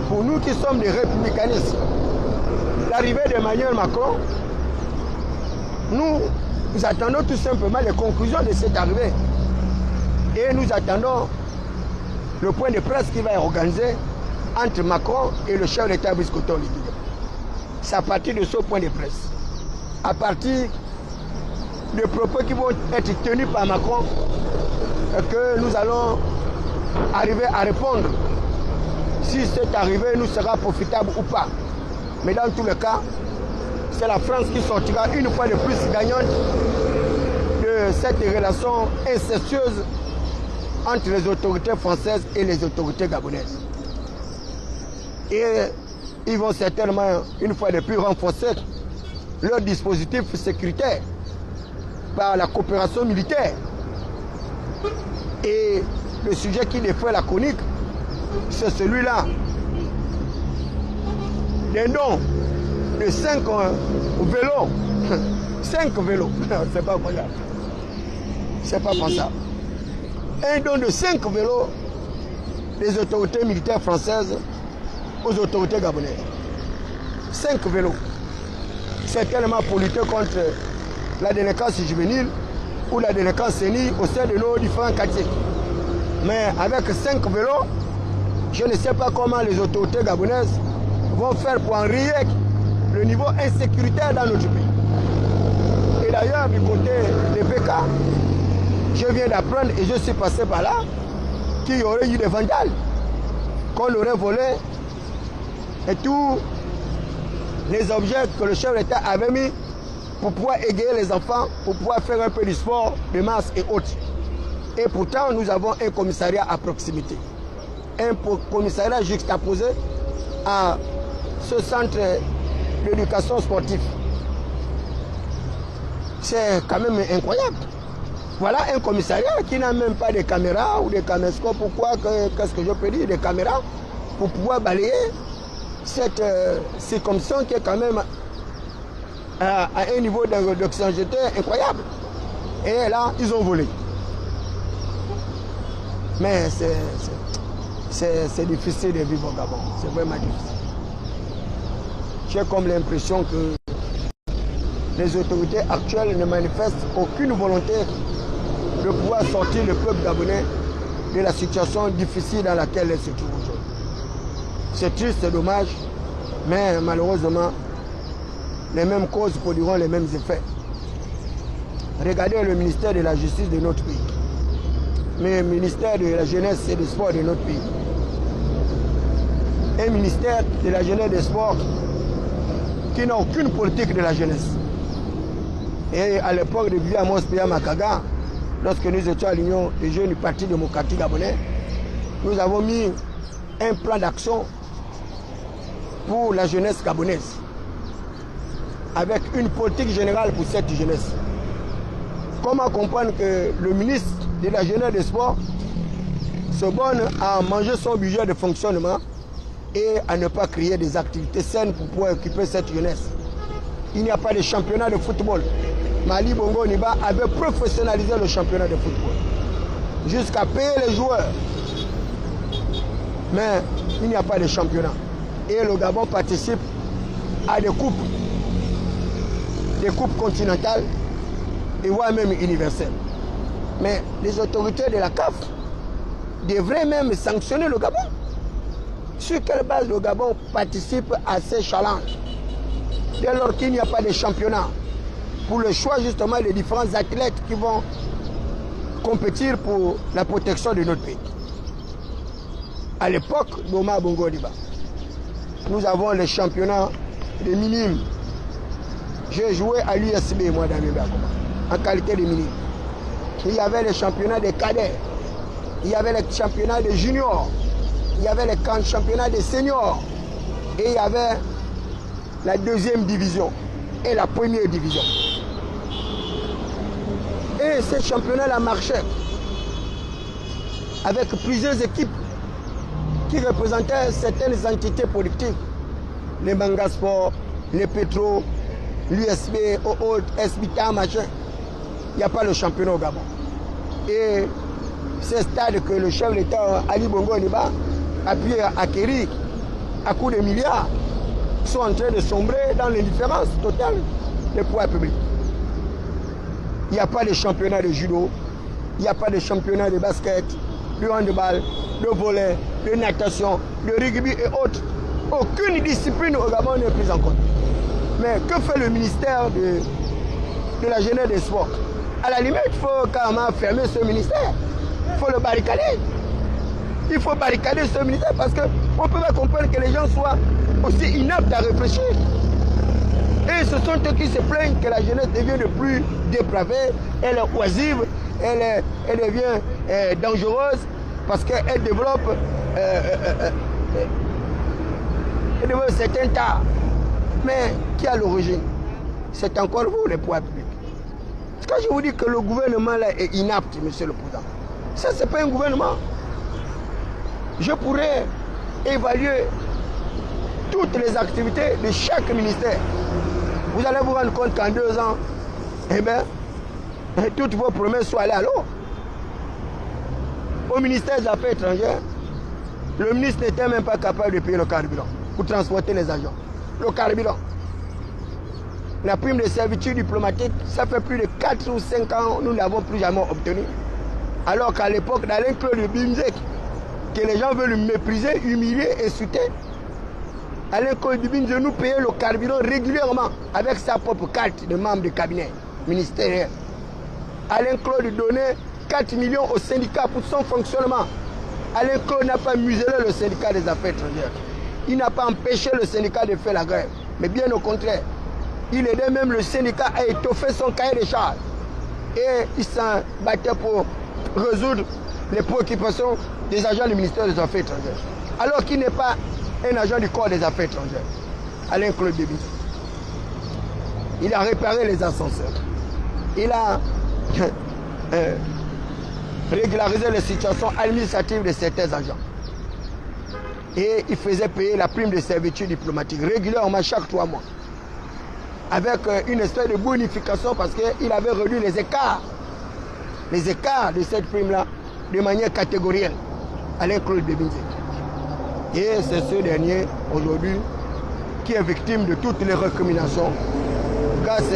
pour nous qui sommes des républicanistes, l'arrivée d'Emmanuel Macron, nous attendons tout simplement les conclusions de cette arrivée. Et nous attendons le point de presse qui va être organisé entre Macron et le chef d'État Brice Oligui. C'est à partir de ce point de presse, à partir des propos qui vont être tenus par Macron, que nous allons arriver à répondre si cette arrivée nous sera profitable ou pas. Mais dans tous les cas, c'est la France qui sortira une fois de plus gagnante de cette relation incestueuse entre les autorités françaises et les autorités gabonaises. Et ils vont certainement, une fois de plus, renforcer leur dispositif sécuritaire par la coopération militaire. Et le sujet qui défait la chronique, c'est celui-là. Des dons de 5 vélos. 5 vélos. C'est pas croyable. C'est pas pensable. Un don de 5 vélos des autorités militaires françaises aux autorités gabonaises. 5 vélos. Certainement pour lutter contre la délinquance juvénile ou la délinquance sénile au sein de nos différents quartiers. Mais avec 5 vélos, je ne sais pas comment les autorités gabonaises vont faire pour enrayer le niveau insécuritaire dans notre pays. Et d'ailleurs, du côté des PK, je viens d'apprendre et je suis passé par là qu'il y aurait eu des vandales, qu'on aurait volé et tous les objets que le chef d'État avait mis pour pouvoir égayer les enfants, pour pouvoir faire un peu du sport, de masse et autres. Et pourtant, nous avons un commissariat à proximité. Un commissariat juxtaposé à ce centre d'éducation sportive. C'est quand même incroyable. Voilà un commissariat qui n'a même pas de caméras ou de caméscopes. Pourquoi? Qu'est-ce que je peux dire? Des caméras pour pouvoir balayer cette circonstance qui est quand même à un niveau d'obscénité incroyable. Et là, ils ont volé. Mais c'est difficile de vivre au Gabon. C'est vraiment difficile. J'ai comme l'impression que les autorités actuelles ne manifestent aucune volonté de pouvoir sortir le peuple gabonais de la situation difficile dans laquelle elle se trouve aujourd'hui. C'est triste, c'est dommage, mais malheureusement, les mêmes causes produiront les mêmes effets. Regardez le ministère de la Justice de notre pays, mais le ministère de la Jeunesse et du Sport de notre pays. Un ministère de la Jeunesse et des Sports qui n'a aucune politique de la jeunesse. Et à l'époque de Guillaume Pia Makaga, lorsque nous étions à l'Union des jeunes du Parti démocratique gabonais, nous avons mis un plan d'action pour la jeunesse gabonaise, avec une politique générale pour cette jeunesse. Comment comprendre que le ministre de la Jeunesse et des Sports se borne à manger son budget de fonctionnement et à ne pas créer des activités saines pour pouvoir occuper cette jeunesse? Il n'y a pas de championnat de football. Mali Bongo Niba avait professionnalisé le championnat de football jusqu'à payer les joueurs. Mais il n'y a pas de championnat. Et le Gabon participe à des coupes continentales et voire même universelles. Mais les autorités de la CAF devraient même sanctionner le Gabon. Sur quelle base le Gabon participe à ces challenges dès lors qu'il n'y a pas de championnat pour le choix justement des différents athlètes qui vont compétir pour la protection de notre pays? À l'époque d'Omar Bongo Diba, nous avons les championnats de minimes. J'ai joué à l'USB, moi, dans le Gabon, en qualité de minime. Il y avait les championnats des cadets, il y avait les championnats des juniors, il y avait les championnats des seniors, et il y avait la deuxième division et la première division. Et ces championnats-là marchaient avec plusieurs équipes qui représentaient certaines entités politiques, les Mangasport, les Petro, l'USB, SBTA, machin. Il n'y a pas le championnat au Gabon. Et ces stades que le chef de l'État, Ali Bongo Niba, a pu acquérir à coups de milliards, sont en train de sombrer dans l'indifférence totale des pouvoirs publics. Il n'y a pas de championnat de judo, il n'y a pas de championnat de basket, de handball, de volley, de natation, de rugby et autres. Aucune discipline au Gabon n'est prise en compte. Mais que fait le ministère de la jeunesse et des sports? À la limite, il faut carrément fermer ce ministère. Il faut le barricader. Il faut barricader ce ministère parce qu'on ne peut pas comprendre que les gens soient aussi inaptes à réfléchir. Et ce sont eux qui se plaignent que la jeunesse devient de plus dépravée, elle est oisive, elle devient dangereuse parce qu'elle développe certains tas. Mais qui a l'origine? C'est encore vous, les pouvoirs publics. Quand je vous dis que le gouvernement là est inapte, monsieur le président, ça c'est pas un gouvernement. Je pourrais évaluer toutes les activités de chaque ministère. Vous allez vous rendre compte qu'en 2 ans, eh bien, toutes vos promesses sont allées à l'eau. Au ministère des Affaires étrangères, le ministre n'était même pas capable de payer le carburant pour transporter les agents. Le carburant. La prime de servitude diplomatique, ça fait plus de 4 ou 5 ans, nous ne l'avons plus jamais obtenu. Alors qu'à l'époque d'Alain Claude Bimzek, que les gens veulent mépriser, humilier, insulter, Alain Claude Bimzek nous payait le carburant régulièrement avec sa propre carte de membre de cabinet ministériel. Alain Claude donnait 4 millions au syndicat pour son fonctionnement. Alain Claude n'a pas muselé le syndicat des affaires étrangères. Il n'a pas empêché le syndicat de faire la grève. Mais bien au contraire, il aidait même le syndicat à étoffer son cahier de charges. Et il s'en battait pour résoudre les préoccupations des agents du ministère des Affaires étrangères. Alors qu'il n'est pas un agent du corps des affaires étrangères. Alain Claude Bimzek. Il a réparé les ascenseurs. Il a régularisé les situations administratives de certains agents. Et il faisait payer la prime de servitude diplomatique régulièrement chaque 3 mois. Avec une espèce de bonification parce qu'il avait réduit les écarts de cette prime-là de manière catégorielle. Alain Claude Bimzek. Et c'est ce dernier, aujourd'hui, qui est victime de toutes les récriminations grâce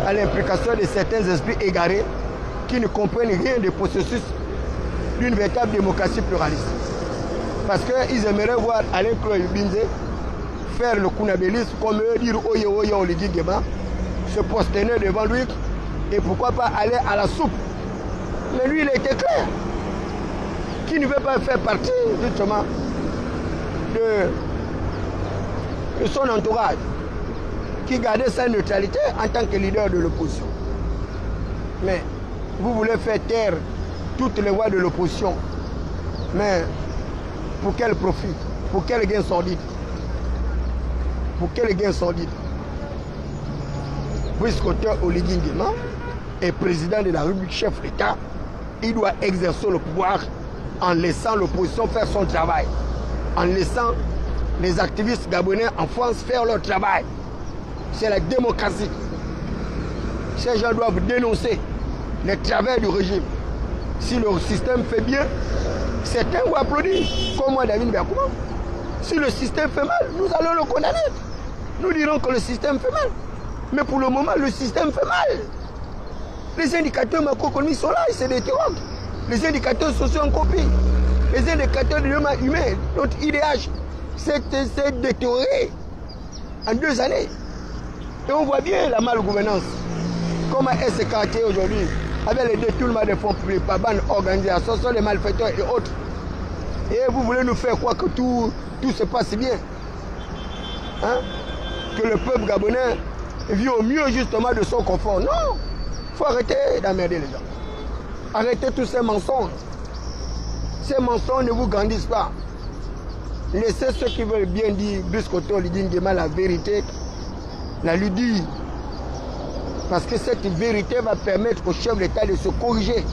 à l'implication de certains esprits égarés qui ne comprennent rien des processus d'une véritable démocratie pluraliste. Parce qu'ils aimeraient voir Alain Claude Bimzek faire le kunabélisme, comme eux dire oye oye on le dit Guéba, se prosterner devant lui et pourquoi pas aller à la soupe. Mais lui il était clair qui ne veut pas faire partie justement de son entourage, qui gardait sa neutralité en tant que leader de l'opposition. Mais vous voulez faire taire toutes les voix de l'opposition. Mais pour quel profit? Pour quel gain sordide? Pour quel gain sordide? Puisque Oligui Nguema est président de la République, chef d'État, il doit exercer le pouvoir en laissant l'opposition faire son travail, en laissant les activistes gabonais en France faire leur travail. C'est la démocratie. Ces gens doivent dénoncer les travers du régime. Si le système fait bien, certains vont applaudir, comme moi David Biakouma. Si le système fait mal, nous allons le condamner. Nous dirons que le système fait mal. Mais pour le moment, le système fait mal. Les indicateurs macroéconomiques sont là, ils se détériorent. Les indicateurs sociaux en copie. Les indicateurs de l'humain humain, notre IDH, s'est détérioré en 2 années. Et on voit bien la malgouvernance. Comment elle se caractérise aujourd'hui avec le détournement des fonds publics par bande organisée, association des malfaiteurs et autres. Et vous voulez nous faire croire que tout se passe bien. Hein? Que le peuple gabonais vit au mieux justement de son confort. Non! Il faut arrêter d'emmerder les gens. Arrêtez tous ces mensonges. Ces mensonges ne vous grandissent pas. Laissez ceux qui veulent bien dire, Biscoto, Oligui Nguema, la vérité, la lui dire. Parce que cette vérité va permettre au chef d'État de se corriger,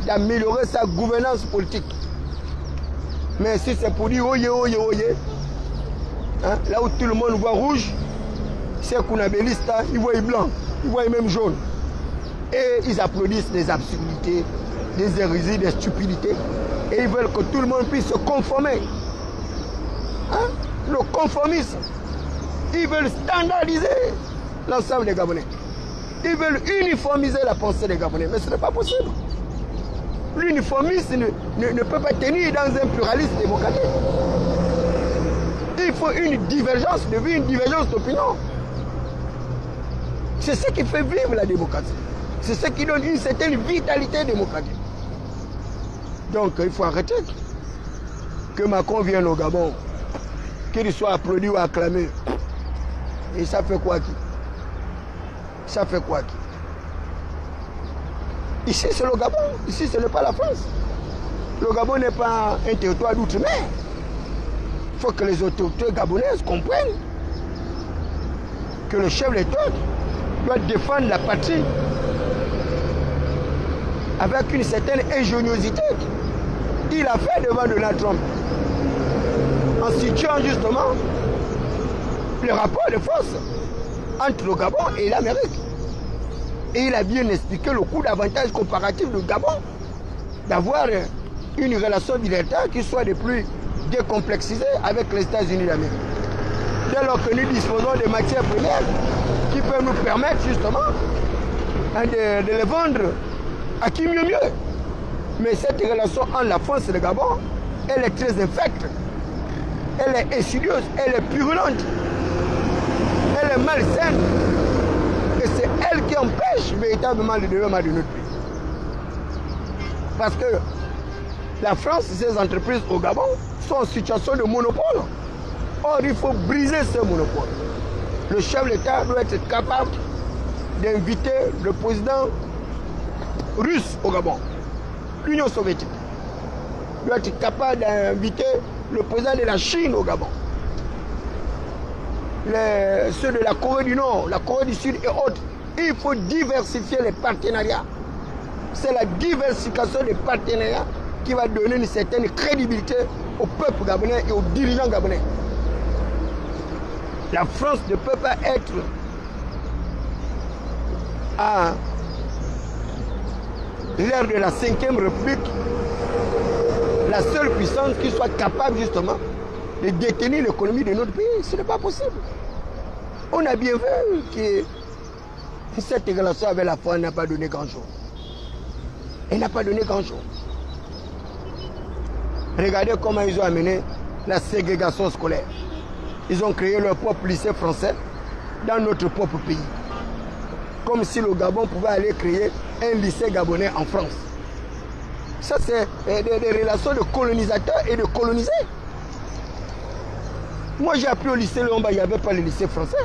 d'améliorer sa gouvernance politique. Mais si c'est pour dire oye, oye, oye, hein, là où tout le monde voit rouge, c'est qu'on a des listes, ils voient blanc, ils voient même jaune. Et ils applaudissent des absurdités, des hérésies, des stupidités. Et ils veulent que tout le monde puisse se conformer. Hein? Le conformisme. Ils veulent standardiser l'ensemble des Gabonais. Ils veulent uniformiser la pensée des Gabonais. Mais ce n'est pas possible. L'uniformisme ne peut pas tenir dans un pluralisme démocratique. Il faut une divergence de vie, une divergence d'opinion. C'est ce qui fait vivre la démocratie. C'est ce qui donne une certaine vitalité démocratique. Donc il faut arrêter que Macron vienne au Gabon, qu'il soit applaudi ou acclamé. Et ça fait quoi qui? Ça fait quoi qui? Ici c'est le Gabon, ici ce n'est pas la France. Le Gabon n'est pas un territoire d'outre-mer. Il faut que les autorités gabonaises comprennent que le chef d'État doit défendre la patrie avec une certaine ingéniosité. Il a fait devant Donald Trump en situant justement le rapport de force entre le Gabon et l'Amérique. Et il a bien expliqué le coût d'avantage comparatif du Gabon d'avoir une relation bilatérale qui soit de plus décomplexisée avec les États-Unis d'Amérique. Dès lors que nous disposons de matières premières qui peuvent nous permettre justement de les vendre à qui mieux mieux. Mais cette relation entre la France et le Gabon, elle est très infecte, elle est insidieuse, elle est purulente, elle est malsaine. Et c'est elle qui empêche véritablement le développement de notre pays. Parce que la France et ses entreprises au Gabon sont en situation de monopole. Or, il faut briser ce monopole. Le chef de l'État doit être capable d'inviter le président russe au Gabon, l'Union soviétique. Doit être capable d'inviter le président de la Chine au Gabon. Ceux de la Corée du Nord, la Corée du Sud et autres. Il faut diversifier les partenariats. C'est la diversification des partenariats qui va donner une certaine crédibilité au peuple gabonais et aux dirigeants gabonais. La France ne peut pas être à l'ère de la 5e République la seule puissance qui soit capable justement de détenir l'économie de notre pays. Ce n'est pas possible. On a bien vu que cette relation avec la France n'a pas donné grand-chose. Elle n'a pas donné grand-chose. Regardez comment ils ont amené la ségrégation scolaire. Ils ont créé leur propre lycée français dans notre propre pays. Comme si le Gabon pouvait aller créer un lycée gabonais en France. Ça, c'est des relations de colonisateurs et de colonisés. Moi, j'ai appris au lycée Léon Mba, il n'y avait pas le lycée français.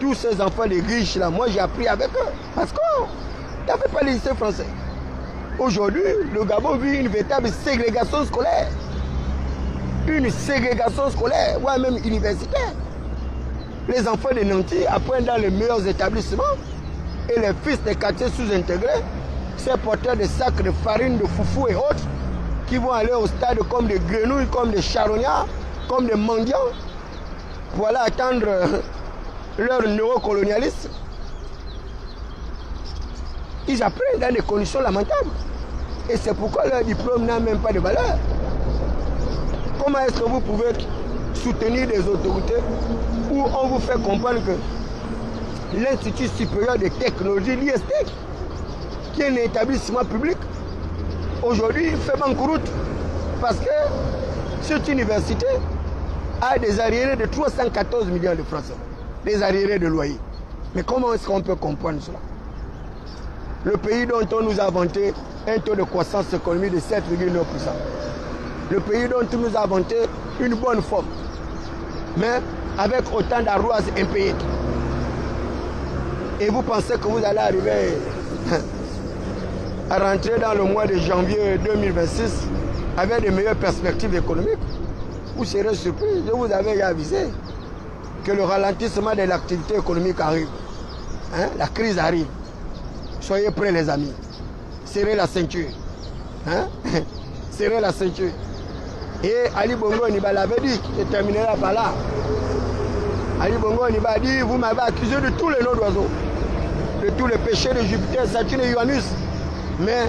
Tous ces enfants des riches là, moi j'ai appris avec eux. Parce qu'il n'y avait pas le lycée français. Aujourd'hui, le Gabon vit une véritable ségrégation scolaire. Une ségrégation scolaire, voire même universitaire. Les enfants de Nanty apprennent dans les meilleurs établissements et les fils des quartiers sous-intégrés, ces porteurs de sacs de farine, de foufou et autres, qui vont aller au stade comme des grenouilles, comme des charognards, comme des mendiants, pour aller attendre leur néocolonialisme. Ils apprennent dans des conditions lamentables. Et c'est pourquoi leur diplôme n'a même pas de valeur. Comment est-ce que vous pouvez soutenir des autorités où on vous fait comprendre que l'Institut supérieur de technologie, l'ISTEC, qui est un établissement public, aujourd'hui fait banqueroute parce que cette université a des arriérés de 314 millions de francs, des arriérés de loyer. Mais comment est-ce qu'on peut comprendre cela? Le pays dont on nous a vanté un taux de croissance économique de 7,9%. Le pays dont on nous a vanté une bonne forme, mais avec autant d'arroises impayées. Et vous pensez que vous allez arriver à rentrer dans le mois de janvier 2026 avec de meilleures perspectives économiques? Vous serez surpris. Je vous avais avisé que le ralentissement de l'activité économique arrive. Hein? La crise arrive. Soyez prêts les amis. Serrez la ceinture. Hein? Serrez la ceinture. Et Ali Bongo Niba l'avait dit, je terminerai par là. Ali Bongo Niba dit, vous m'avez accusé de tous les noms d'oiseaux, de tous les péchés de Jupiter, Saturne et Uranus. Mais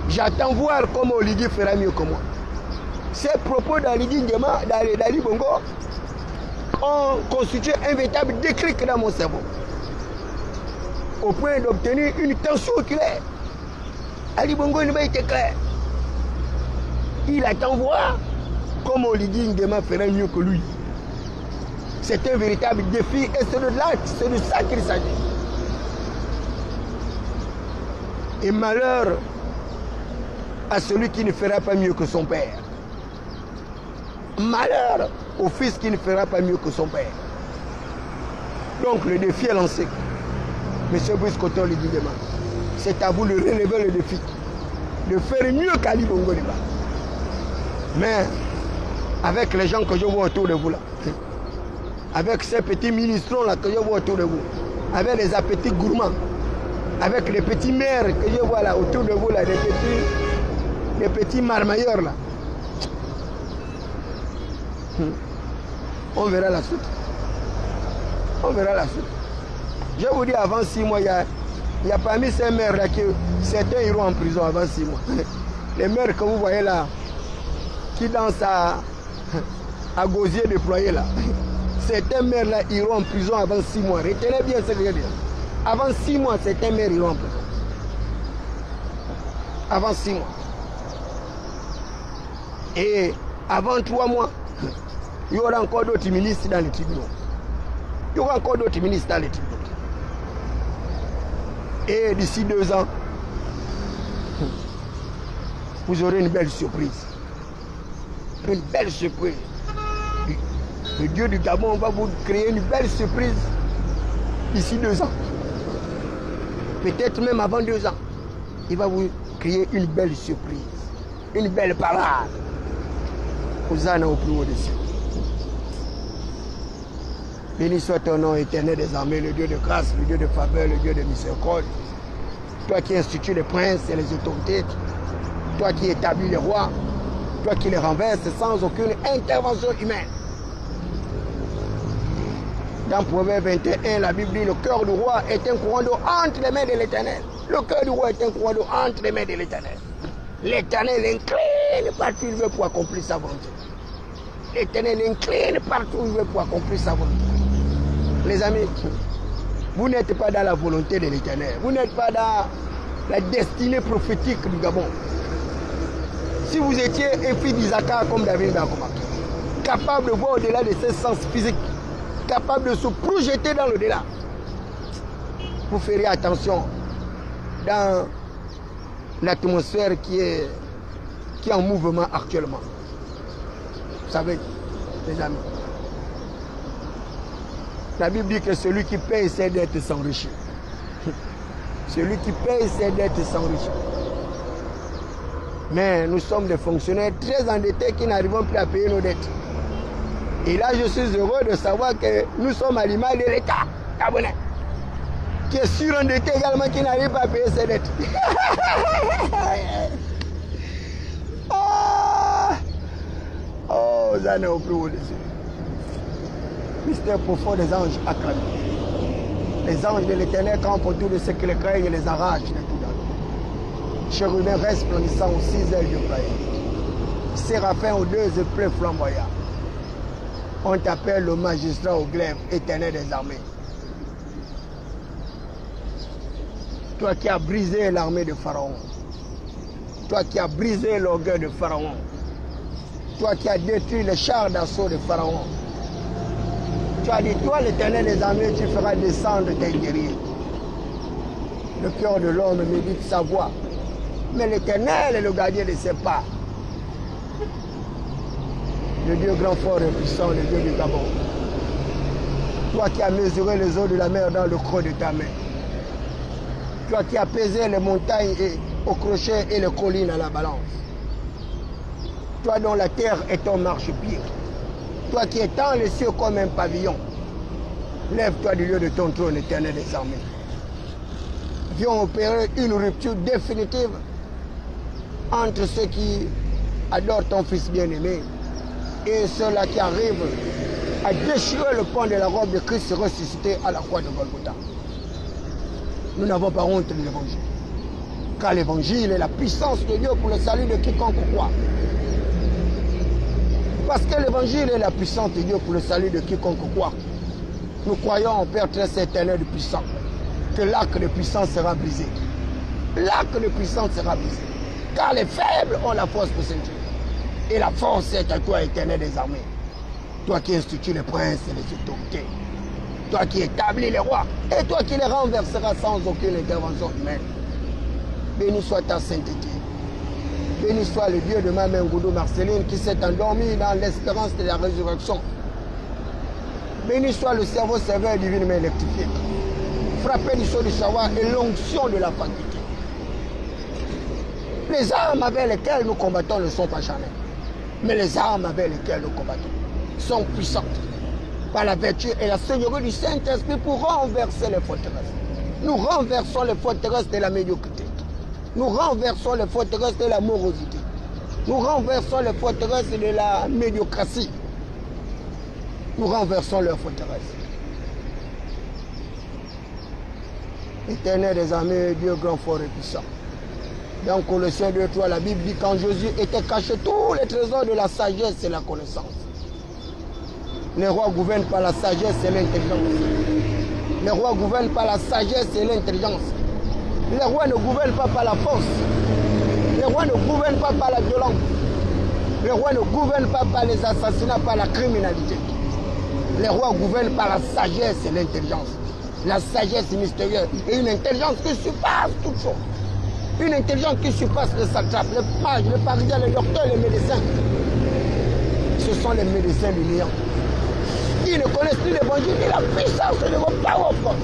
j'attends voir comment Oligui fera mieux que moi. Ces propos d'Ali Bongo ont constitué un véritable déclic dans mon cerveau, au point d'obtenir une tension oculaire. Ali Bongo Niba était clair. Il attend voir comment Oligui Nguema fera mieux que lui. C'est un véritable défi et c'est de ça qu'il s'agit. Et malheur à celui qui ne fera pas mieux que son père. Malheur au fils qui ne fera pas mieux que son père. Donc le défi est lancé. Monsieur Brice Koto Oligui Nguema, c'est à vous de relever le défi, de faire mieux qu'Ali Bongo Niba. Mais avec les gens que je vois autour de vous là, avec ces petits ministrons là que je vois autour de vous, avec les appétits gourmands, avec les petits maires que je vois là autour de vous là, les petits marmailleurs là, on verra la suite. On verra la suite. Je vous dis, avant 6 mois, il y a parmi ces maires là que certains iront en prison avant 6 mois. Les maires que vous voyez là, qui dansent à gosier déployé là. Certains maires là iront en prison avant 6 mois. Retenez bien ce que je dis. Avant 6 mois, certains maires iront en prison. Avant 6 mois. Et avant 3 mois, il y aura encore d'autres ministres dans les tribunaux. Il y aura encore d'autres ministres dans les tribunaux. Et d'ici 2 ans, vous aurez une belle surprise. Une belle surprise. Le Dieu du Gabon va vous créer une belle surprise d'ici 2 ans. Peut-être même avant 2 ans. Il va vous créer une belle surprise. Une belle parade. Hosanna au plus haut des cieux. Béni soit ton nom éternel des armées, le Dieu de grâce, le Dieu de faveur, le Dieu de miséricorde. Toi qui institues les princes et les autorités. Toi qui établis les rois. Toi qui les renverses sans aucune intervention humaine. Dans Proverbe 21, la Bible dit, le cœur du roi est un courant d'eau entre les mains de l'Éternel. Le cœur du roi est un courant d'eau entre les mains de l'Éternel. L'Éternel incline partout où il veut pour accomplir sa volonté. L'Éternel incline partout où il veut pour accomplir sa volonté. Les amis, vous n'êtes pas dans la volonté de l'Éternel. Vous n'êtes pas dans la destinée prophétique du Gabon. Si vous étiez un fils d'Isaac comme David Bakoma, capable de voir au-delà de ses sens physiques, capable de se projeter dans l'au-delà, vous ferez attention dans l'atmosphère qui est en mouvement actuellement. Vous savez, les amis, la Bible dit que celui qui paye ses dettes s'enrichit. Celui qui paye ses dettes s'enrichit. Mais nous sommes des fonctionnaires très endettés qui n'arrivons plus à payer nos dettes. Et là, je suis heureux de savoir que nous sommes à l'image de l'État gabonais, qui est surendetté également, qui n'arrive pas à payer ses dettes. Oh, Zana au plus haut des cieux. Mystère profond des anges acclamés. Les anges de l'Éternel campent autour de ceux qui les craignent et les arrachent de tout danger. Chérubins resplendissants aux 6 ailes déployées. Séraphins aux 2 épaules flamboyants. On t'appelle le magistrat au glaive, éternel des armées. Toi qui as brisé l'armée de Pharaon. Toi qui as brisé l'orgueil de Pharaon. Toi qui as détruit les chars d'assaut de Pharaon. Tu as dit, toi l'éternel des armées, tu feras descendre tes guerriers. Le cœur de l'homme médite sa voix. Mais l'Éternel est le gardien de ses pas. Le Dieu grand, fort et puissant, le Dieu du Gabon. Toi qui as mesuré les eaux de la mer dans le creux de ta main. Toi qui as pesé les montagnes au crochet et les collines à la balance. Toi dont la terre est ton marchepied. Toi qui étends les cieux comme un pavillon. Lève-toi du lieu de ton trône, éternel des armées. Viens opérer une rupture définitive entre ceux qui adorent ton Fils bien-aimé et ceux-là qui arrivent à déchirer le pan de la robe de Christ ressuscité à la croix de Golgotha. Nous n'avons pas honte de l'évangile. Car l'évangile est la puissance de Dieu pour le salut de quiconque croit. Parce que l'évangile est la puissance de Dieu pour le salut de quiconque croit. Nous croyons en Père très éternel de puissance, que l'arc de puissance sera brisé. L'arc de puissance sera brisé. Car les faibles ont la force pour s'enfuir. Et la force est à toi, éternel des armées. Toi qui institues les princes et les autorités. Toi qui établis les rois. Et toi qui les renverseras sans aucune intervention humaine. Béni soit ta sainteté. Béni soit le Dieu de ma main Goudou Marceline qui s'est endormi dans l'espérance de la résurrection. Béni soit le cerveau serveur divinement électrifié. Frappé du sceau du savoir et l'onction de la faculté. Les armes avec lesquelles nous combattons ne sont pas charnelles. Mais les armes avec lesquelles nous combattons sont puissantes par la vertu et la seigneurie du Saint-Esprit pour renverser les forteresses. Nous renversons les forteresses de la médiocrité. Nous renversons les forteresses de la morosité. Nous renversons les forteresses de la médiocratie. Nous renversons leurs forteresses. Éternel des armées, Dieu grand, fort et puissant. Dans Colossiens 2:3, la Bible dit qu'en Jésus étaient cachés tous les trésors de la sagesse et la connaissance. Les rois gouvernent par la sagesse et l'intelligence. Les rois gouvernent par la sagesse et l'intelligence. Les rois ne gouvernent pas par la force. Les rois ne gouvernent pas par la violence. Les rois ne gouvernent pas par les assassinats, par la criminalité. Les rois gouvernent par la sagesse et l'intelligence. La sagesse mystérieuse et une intelligence qui surpasse toutes choses. Une intelligence qui surpasse les satrapes, les mages, les parisiens, les docteurs, les médecins. Ce sont les médecins du néant. Ils ne connaissent ni l'évangile, ni la puissance de vos power of God.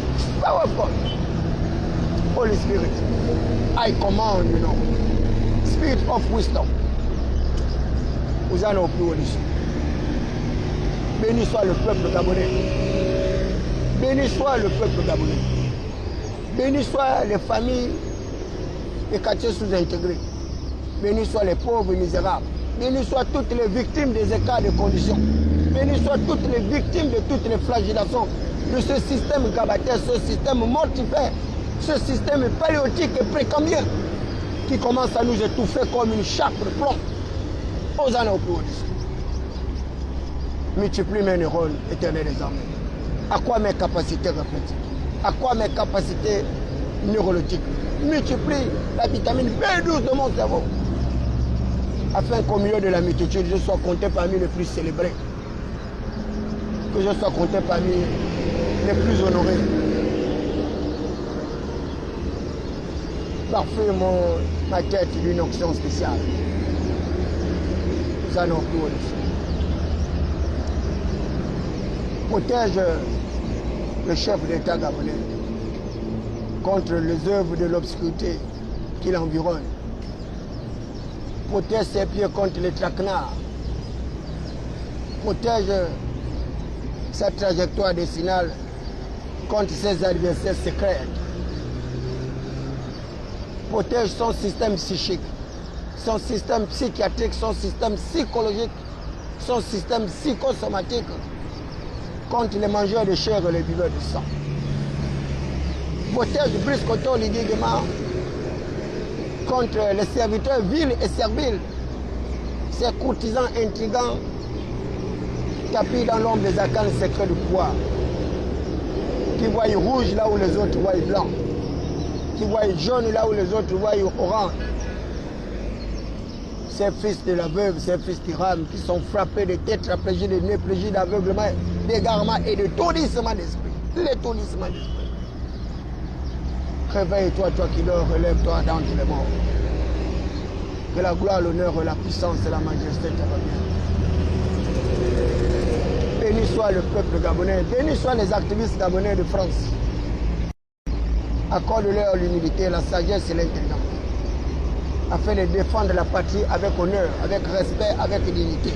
Power of God. Holy Spirit, I command you now. Spirit of wisdom. Vous en avez plus au-dessus. Béni soit le peuple gabonais. Béni soit le peuple gabonais. Béni soit les familles et quartiers sous-intégrés. Béni soient les pauvres et misérables. Béni soient toutes les victimes des écarts de conditions. Béni soient toutes les victimes de toutes les flagellations de ce système gabatais, ce système mortifère, ce système paléotique et précambien qui commence à nous étouffer comme une chape de plomb. Hosanna au plus haut-dessus. Multiplie mes neurones, éternel des armées. À quoi mes capacités réfléchiques? À quoi mes capacités neurologiques? Multiplie la vitamine B12 de mon cerveau. Afin qu'au milieu de la multitude, je sois compté parmi les plus célébrés. Que je sois compté parmi les plus honorés. Parfait ma tête d'une onction spéciale. Ça non plus au-dessus. Protège le chef d'État gabonais contre les œuvres de l'obscurité qui l'environnent. Protège ses pieds contre les traquenards. Protège sa trajectoire décennale contre ses adversaires secrets. Protège son système psychique, son système psychiatrique, son système psychologique, son système psychosomatique contre les mangeurs de chair et les buveurs de sang. Protège Briscoto Lidiguema contre les serviteurs vils et serviles, ces courtisans intrigants tapis dans l'ombre des arcanes secrets du pouvoir, qui voient rouge là où les autres voient blanc, qui voient jaune là où les autres voient orange. Ces fils de la veuve, ces fils qui rament, qui sont frappés de tétraplégie, de néplégie, d'aveuglement, d'égarement et de tourdissement d'esprit. L'étourdissement d'esprit. Réveille-toi, toi qui dors, relève-toi d'entre les morts. Que la gloire, l'honneur, la puissance et la majesté te reviennent. Béni soit le peuple gabonais, béni soient les activistes gabonais de France. Accorde-leur l'humilité, la sagesse et l'intelligence, afin de défendre la patrie avec honneur, avec respect, avec dignité.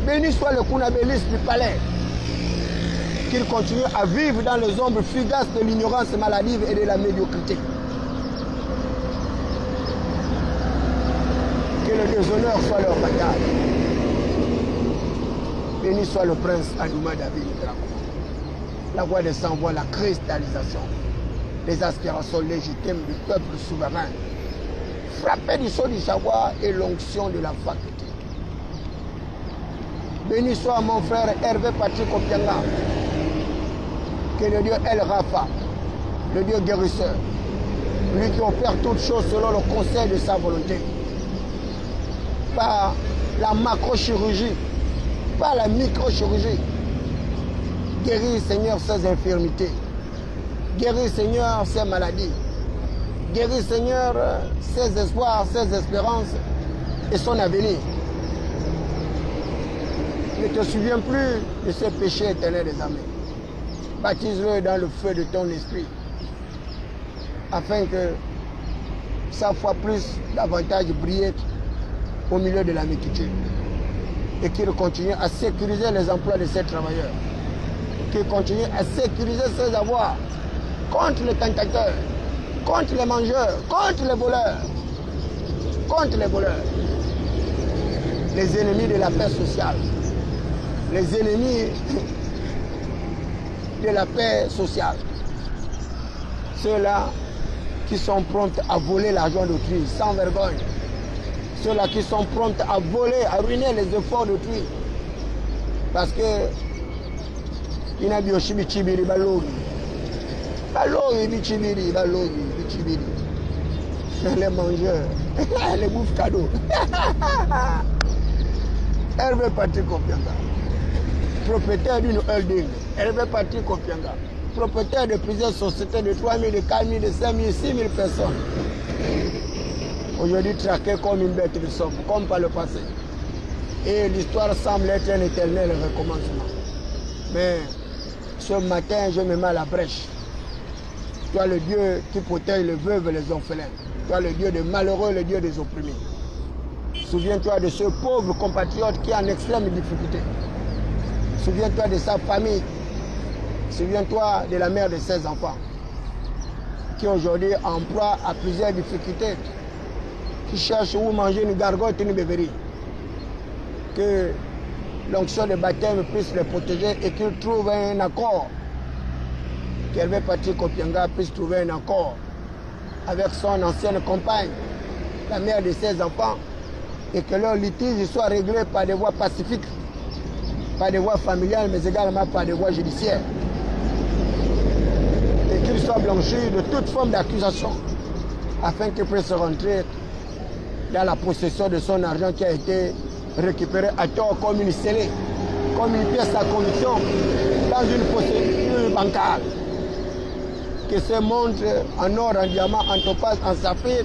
Béni soit le Kounabélis du palais, qu'il continue à vivre dans les ombres fugaces de l'ignorance maladive et de la médiocrité. Que le déshonneur soit leur bataille. Béni soit le prince Adouma David Drago. La voix des sans-voix, la cristallisation des aspirations légitimes du peuple souverain. Frappé du sceau du savoir et l'onction de la faculté. Béni soit mon frère Hervé Patrick Opianga. Que le Dieu El Rafa, le Dieu guérisseur, lui qui opère toutes choses selon le conseil de sa volonté, par la macrochirurgie, par la microchirurgie, guéris Seigneur ses infirmités, guéris Seigneur ses maladies, guéris Seigneur ses espoirs, ses espérances et son avenir. Ne te souviens plus de ce péché éternel des armées. Baptise-le dans le feu de ton esprit, afin que sa foi plus davantage brille au milieu de la multitude, et qu'il continue à sécuriser les emplois de ces travailleurs, qu'il continue à sécuriser ses avoirs contre les tentateurs, contre les mangeurs, contre les voleurs, les ennemis de la paix sociale, les ennemis de la paix sociale, ceux-là qui sont prompts à voler l'argent d'autrui sans vergogne, ceux-là qui sont prompts à voler, à ruiner les efforts d'autrui, parce que il a biochi bichibiri balori bichibiri les mangeurs les bouffes cadeaux. Hervé Patrick Opianga, propriétaire d'une holding. Hervé Patrick Opianga, propriétaire de plusieurs sociétés de 3 000, de 4 000, de 5 000, 6 000 personnes. Aujourd'hui traqué comme une bête de somme, comme par le passé. Et l'histoire semble être un éternel recommencement. Mais ce matin, je me mets à la brèche. Toi, le Dieu qui protège les veuves et les orphelins. Toi, le Dieu des malheureux, le Dieu des opprimés. Souviens-toi de ce pauvre compatriote qui est en extrême difficulté. Souviens-toi de sa famille. Souviens-toi de la mère de ses enfants, qui aujourd'hui en proie à plusieurs difficultés, qui cherche où manger une gargote, une bébérie. Que l'onction de baptême puisse les protéger et qu'ils trouvent un accord. Qu'Hervé Patrick Opianga puisse trouver un accord avec son ancienne compagne, la mère de ses enfants, et que leur litige soit réglé par des voies pacifiques, par des voies familiales, mais également par des voies judiciaires. Et qu'il soit blanchi de toute forme d'accusation, afin qu'il puisse rentrer dans la possession de son argent qui a été récupéré à tort comme une scellée, comme une pièce à conviction dans une procédure bancaire. Que ce montre en or, en diamant, en topaz, en saphir,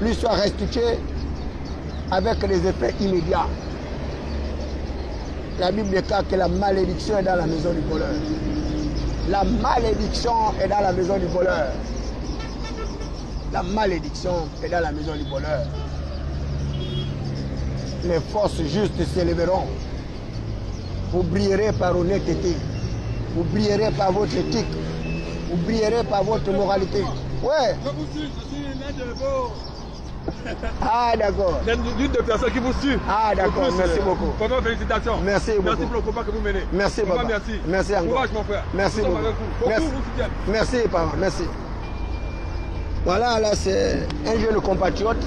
lui soit restitué avec les effets immédiats. La Bible déclare que la malédiction est dans la maison du voleur. La malédiction est dans la maison du voleur. La malédiction est dans la maison du voleur. Les forces justes s'élèveront. Vous brillerez par honnêteté. Vous brillerez par votre éthique. Vous brillerez par votre moralité. Ouais. Je vous suis, je suis l'un de vos... Ah d'accord. L'une des personnes qui vous suit. Ah d'accord, merci beaucoup. Vraiment félicitations. Merci beaucoup. Merci pour le combat que vous menez. Merci papa. Merci. Merci encore. Courage mon frère. Merci beaucoup. Beaucoup Merci. vous soutiennent. Merci papa, merci. Voilà, là c'est un jeune compatriote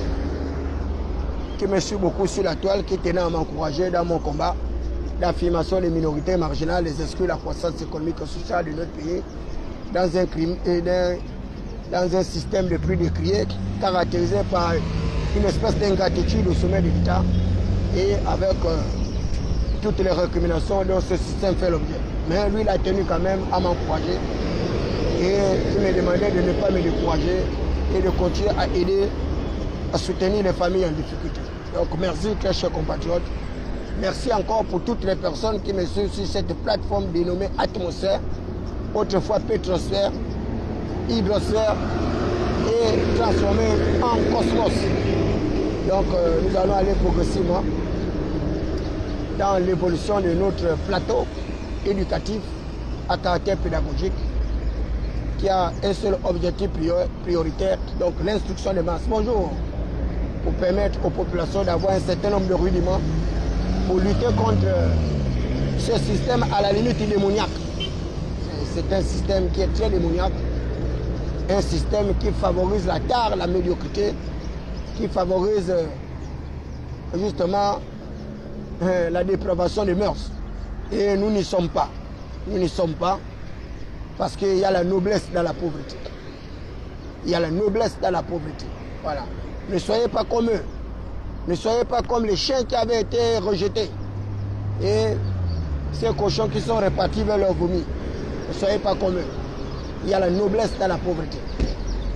qui me suit beaucoup sur la toile, qui tenait à m'encourager dans mon combat d'affirmation des minorités marginales, des exclus, la croissance économique et sociale de notre pays, dans un système de plus décrié, caractérisé par une espèce d'ingratitude au sommet de l'État et avec toutes les récriminations dont ce système fait l'objet. Mais lui, il a tenu quand même à m'encourager et il me demandait de ne pas me décourager et de continuer à aider, à soutenir les familles en difficulté. Donc merci très chers compatriotes. Merci encore pour toutes les personnes qui me suivent sur cette plateforme dénommée Atmosphère, autrefois Pétrosphère, Hydrosphère et transformée en Cosmos. Donc nous allons aller progressivement dans l'évolution de notre plateau éducatif à caractère pédagogique qui a un seul objectif prioritaire, donc l'instruction des masses. Bonjour, pour permettre aux populations d'avoir un certain nombre de rudiments pour lutter contre Ce système, à la limite, est démoniaque. C'est un système qui est très démoniaque. Un système qui favorise la tare, la médiocrité, qui favorise justement la dépravation des mœurs. Et nous n'y sommes pas. Nous n'y sommes pas parce qu'il y a la noblesse dans la pauvreté. Il y a la noblesse dans la pauvreté. Voilà. Ne soyez pas comme eux. Ne soyez pas comme les chiens qui avaient été rejetés. Et ces cochons qui sont répartis vers leur vomi. Ne soyez pas comme eux. Il y a la noblesse dans la pauvreté.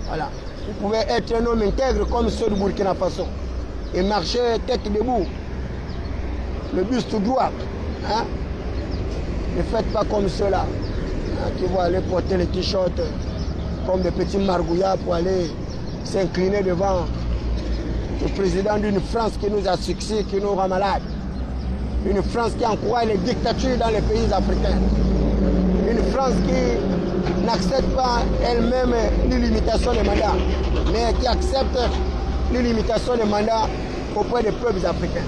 Voilà. Vous pouvez être un homme intègre comme ceux du Burkina Faso et marcher tête debout, le buste tout droit. Hein? Ne faites pas comme ceux-là qui vont aller porter les t-shirts comme des petits margouillards pour aller s'incliner devant le président d'une France qui nous a succès, qui nous rend malades. Une France qui encourage les dictatures dans les pays africains. Une France qui n'accepte pas elle-même l'illimitation des mandats, mais qui accepte l'illimitation des mandats auprès des peuples africains.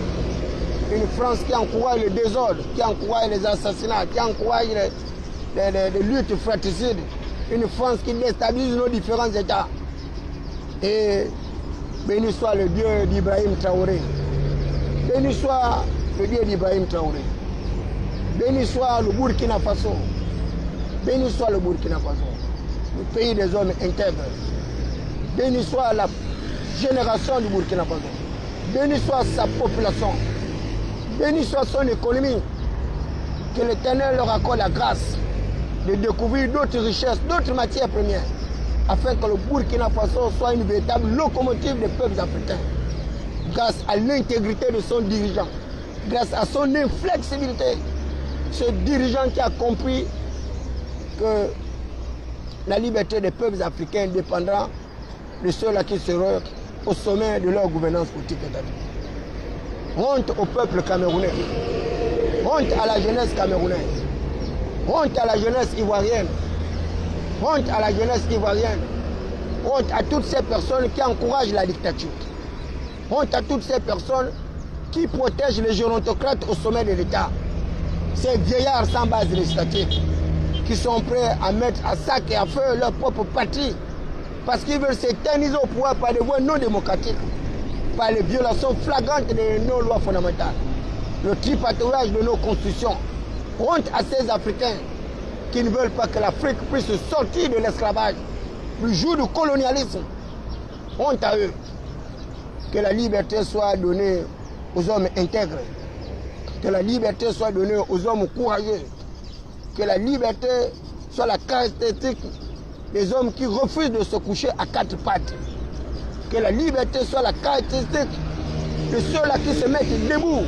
Une France qui encourage le désordre, qui encourage les assassinats, qui encourage les luttes fratricides. Une France qui déstabilise nos différents États. Et béni soit le Dieu d'Ibrahim Traoré. Béni soit le Dieu d'Ibrahim Traoré. Béni soit le Burkina Faso. Béni soit le Burkina Faso, le pays des hommes intègres. Béni soit la génération du Burkina Faso. Béni soit sa population. Béni soit son économie. Que l'Éternel leur accorde la grâce de découvrir d'autres richesses, d'autres matières premières, afin que le Burkina Faso soit une véritable locomotive des peuples africains. Grâce à l'intégrité de son dirigeant, grâce à son inflexibilité, ce dirigeant qui a compris que la liberté des peuples africains dépendra de ceux-là qui seront au sommet de leur gouvernance politique étatique. Honte au peuple camerounais, honte à la jeunesse camerounaise, honte à la jeunesse ivoirienne, honte à la jeunesse ivoirienne, honte à toutes ces personnes qui encouragent la dictature, honte à toutes ces personnes qui protègent les gérontocrates au sommet de l'État, ces vieillards sans base législative, qui sont prêts à mettre à sac et à feu leur propre patrie parce qu'ils veulent s'éterniser au pouvoir par des voies non démocratiques, par les violations flagrantes de nos lois fondamentales, le tripatouillage de nos constitutions. Honte à ces Africains qui ne veulent pas que l'Afrique puisse sortir de l'esclavage, du joug du colonialisme. Honte à eux. Que la liberté soit donnée aux hommes intègres, que la liberté soit donnée aux hommes courageux, que la liberté soit la caractéristique des hommes qui refusent de se coucher à quatre pattes. Que la liberté soit la caractéristique de ceux-là qui se mettent debout,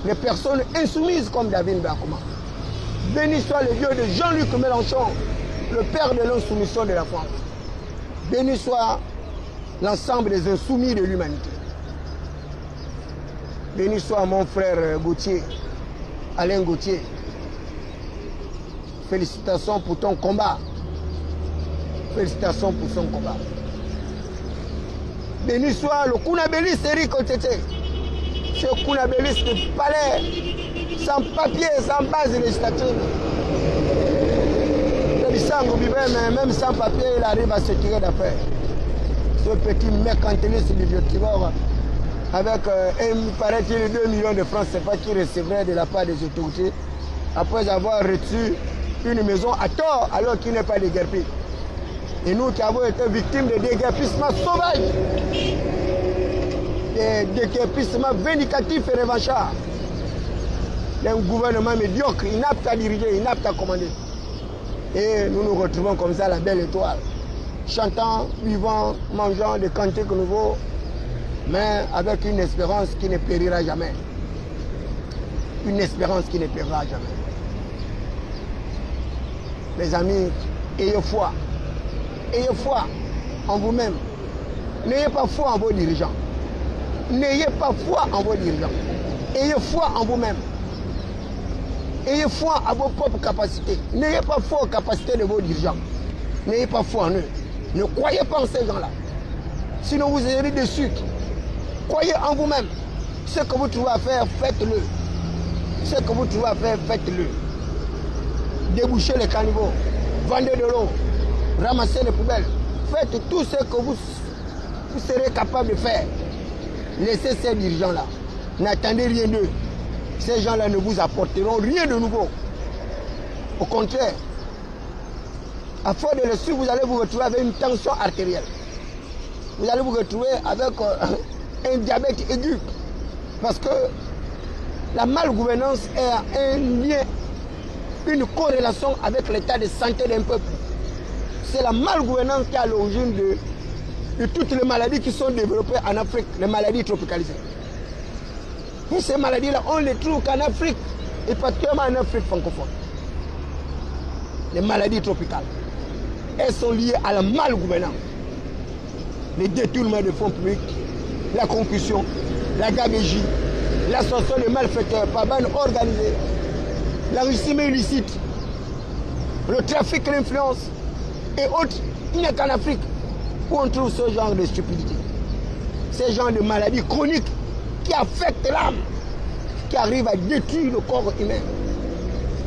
les personnes insoumises comme David Bakoma. Béni soit le Dieu de Jean-Luc Mélenchon, le père de l'insoumission de la France. Béni soit l'ensemble des insoumis de l'humanité. Béni soit mon frère Gauthier, Alain Gauthier. Félicitations pour ton combat. Félicitations pour son combat. Béni soit le Kounabéliste Eric Otete. Ce Kounabéliste de palais, sans papier, sans base législative. Même sans papier, il arrive à se tirer d'affaire. Ce petit mercantiliste du Vieux-Tribord, avec, paraît-il, 2 millions de francs CFA qui recevrait de la part des autorités, après avoir reçu une maison à tort alors qu'il n'est pas déguerpi. Et nous qui avons été victimes de déguerpissements sauvages, des déguerpissements vindicatifs et revanchards, d'un gouvernement médiocre, inapte à diriger, inapte à commander. Et nous nous retrouvons comme ça à la belle étoile, chantant, vivant, mangeant des cantiques nouveaux, mais avec une espérance qui ne périra jamais. Une espérance qui ne périra jamais. Mes amis, ayez foi. Ayez foi en vous-même. N'ayez pas foi en vos dirigeants. N'ayez pas foi en vos dirigeants. Ayez foi en vous-même. Ayez foi à vos propres capacités. N'ayez pas foi aux capacités de vos dirigeants. N'ayez pas foi en eux. Ne croyez pas en ces gens-là. Sinon vous serez déçus. Croyez en vous-même. Ce que vous trouvez à faire, faites-le. Ce que vous trouvez à faire, faites-le. Débouchez les caniveaux, vendez de l'eau, ramassez les poubelles. Faites tout ce que vous serez capable de faire. Laissez ces dirigeants-là. N'attendez rien d'eux. Ces gens-là ne vous apporteront rien de nouveau. Au contraire, à force de le suivre, vous allez vous retrouver avec une tension artérielle. Vous allez vous retrouver avec un diabète aigu. Parce que la malgouvernance est un lien, une corrélation avec l'état de santé d'un peuple. C'est la malgouvernance qui est à l'origine de toutes les maladies qui sont développées en Afrique, les maladies tropicalisées. Et ces maladies-là, on les trouve qu'en Afrique, et particulièrement en Afrique francophone. Les maladies tropicales, elles sont liées à la malgouvernance. Les détournements de fonds publics, la concussion, la gabegie, l'ascension des malfaiteurs par bande organisée, l'enrichissement illicite, le trafic, l'influence et autres. Il n'y a qu'en Afrique où on trouve ce genre de stupidité. Ce genre de maladies chroniques qui affectent l'âme, qui arrivent à détruire le corps humain.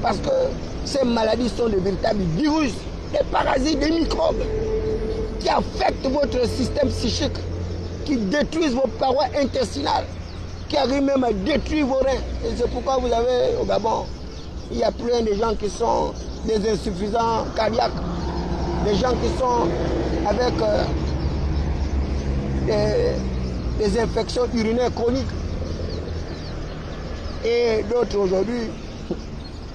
Parce que ces maladies sont de véritables virus, des parasites, des microbes qui affectent votre système psychique, qui détruisent vos parois intestinales, qui arrivent même à détruire vos reins. Et c'est pourquoi vous avez au Gabon, il y a plein de gens qui sont des insuffisants cardiaques, des gens qui sont avec des infections urinaires chroniques. Et d'autres aujourd'hui,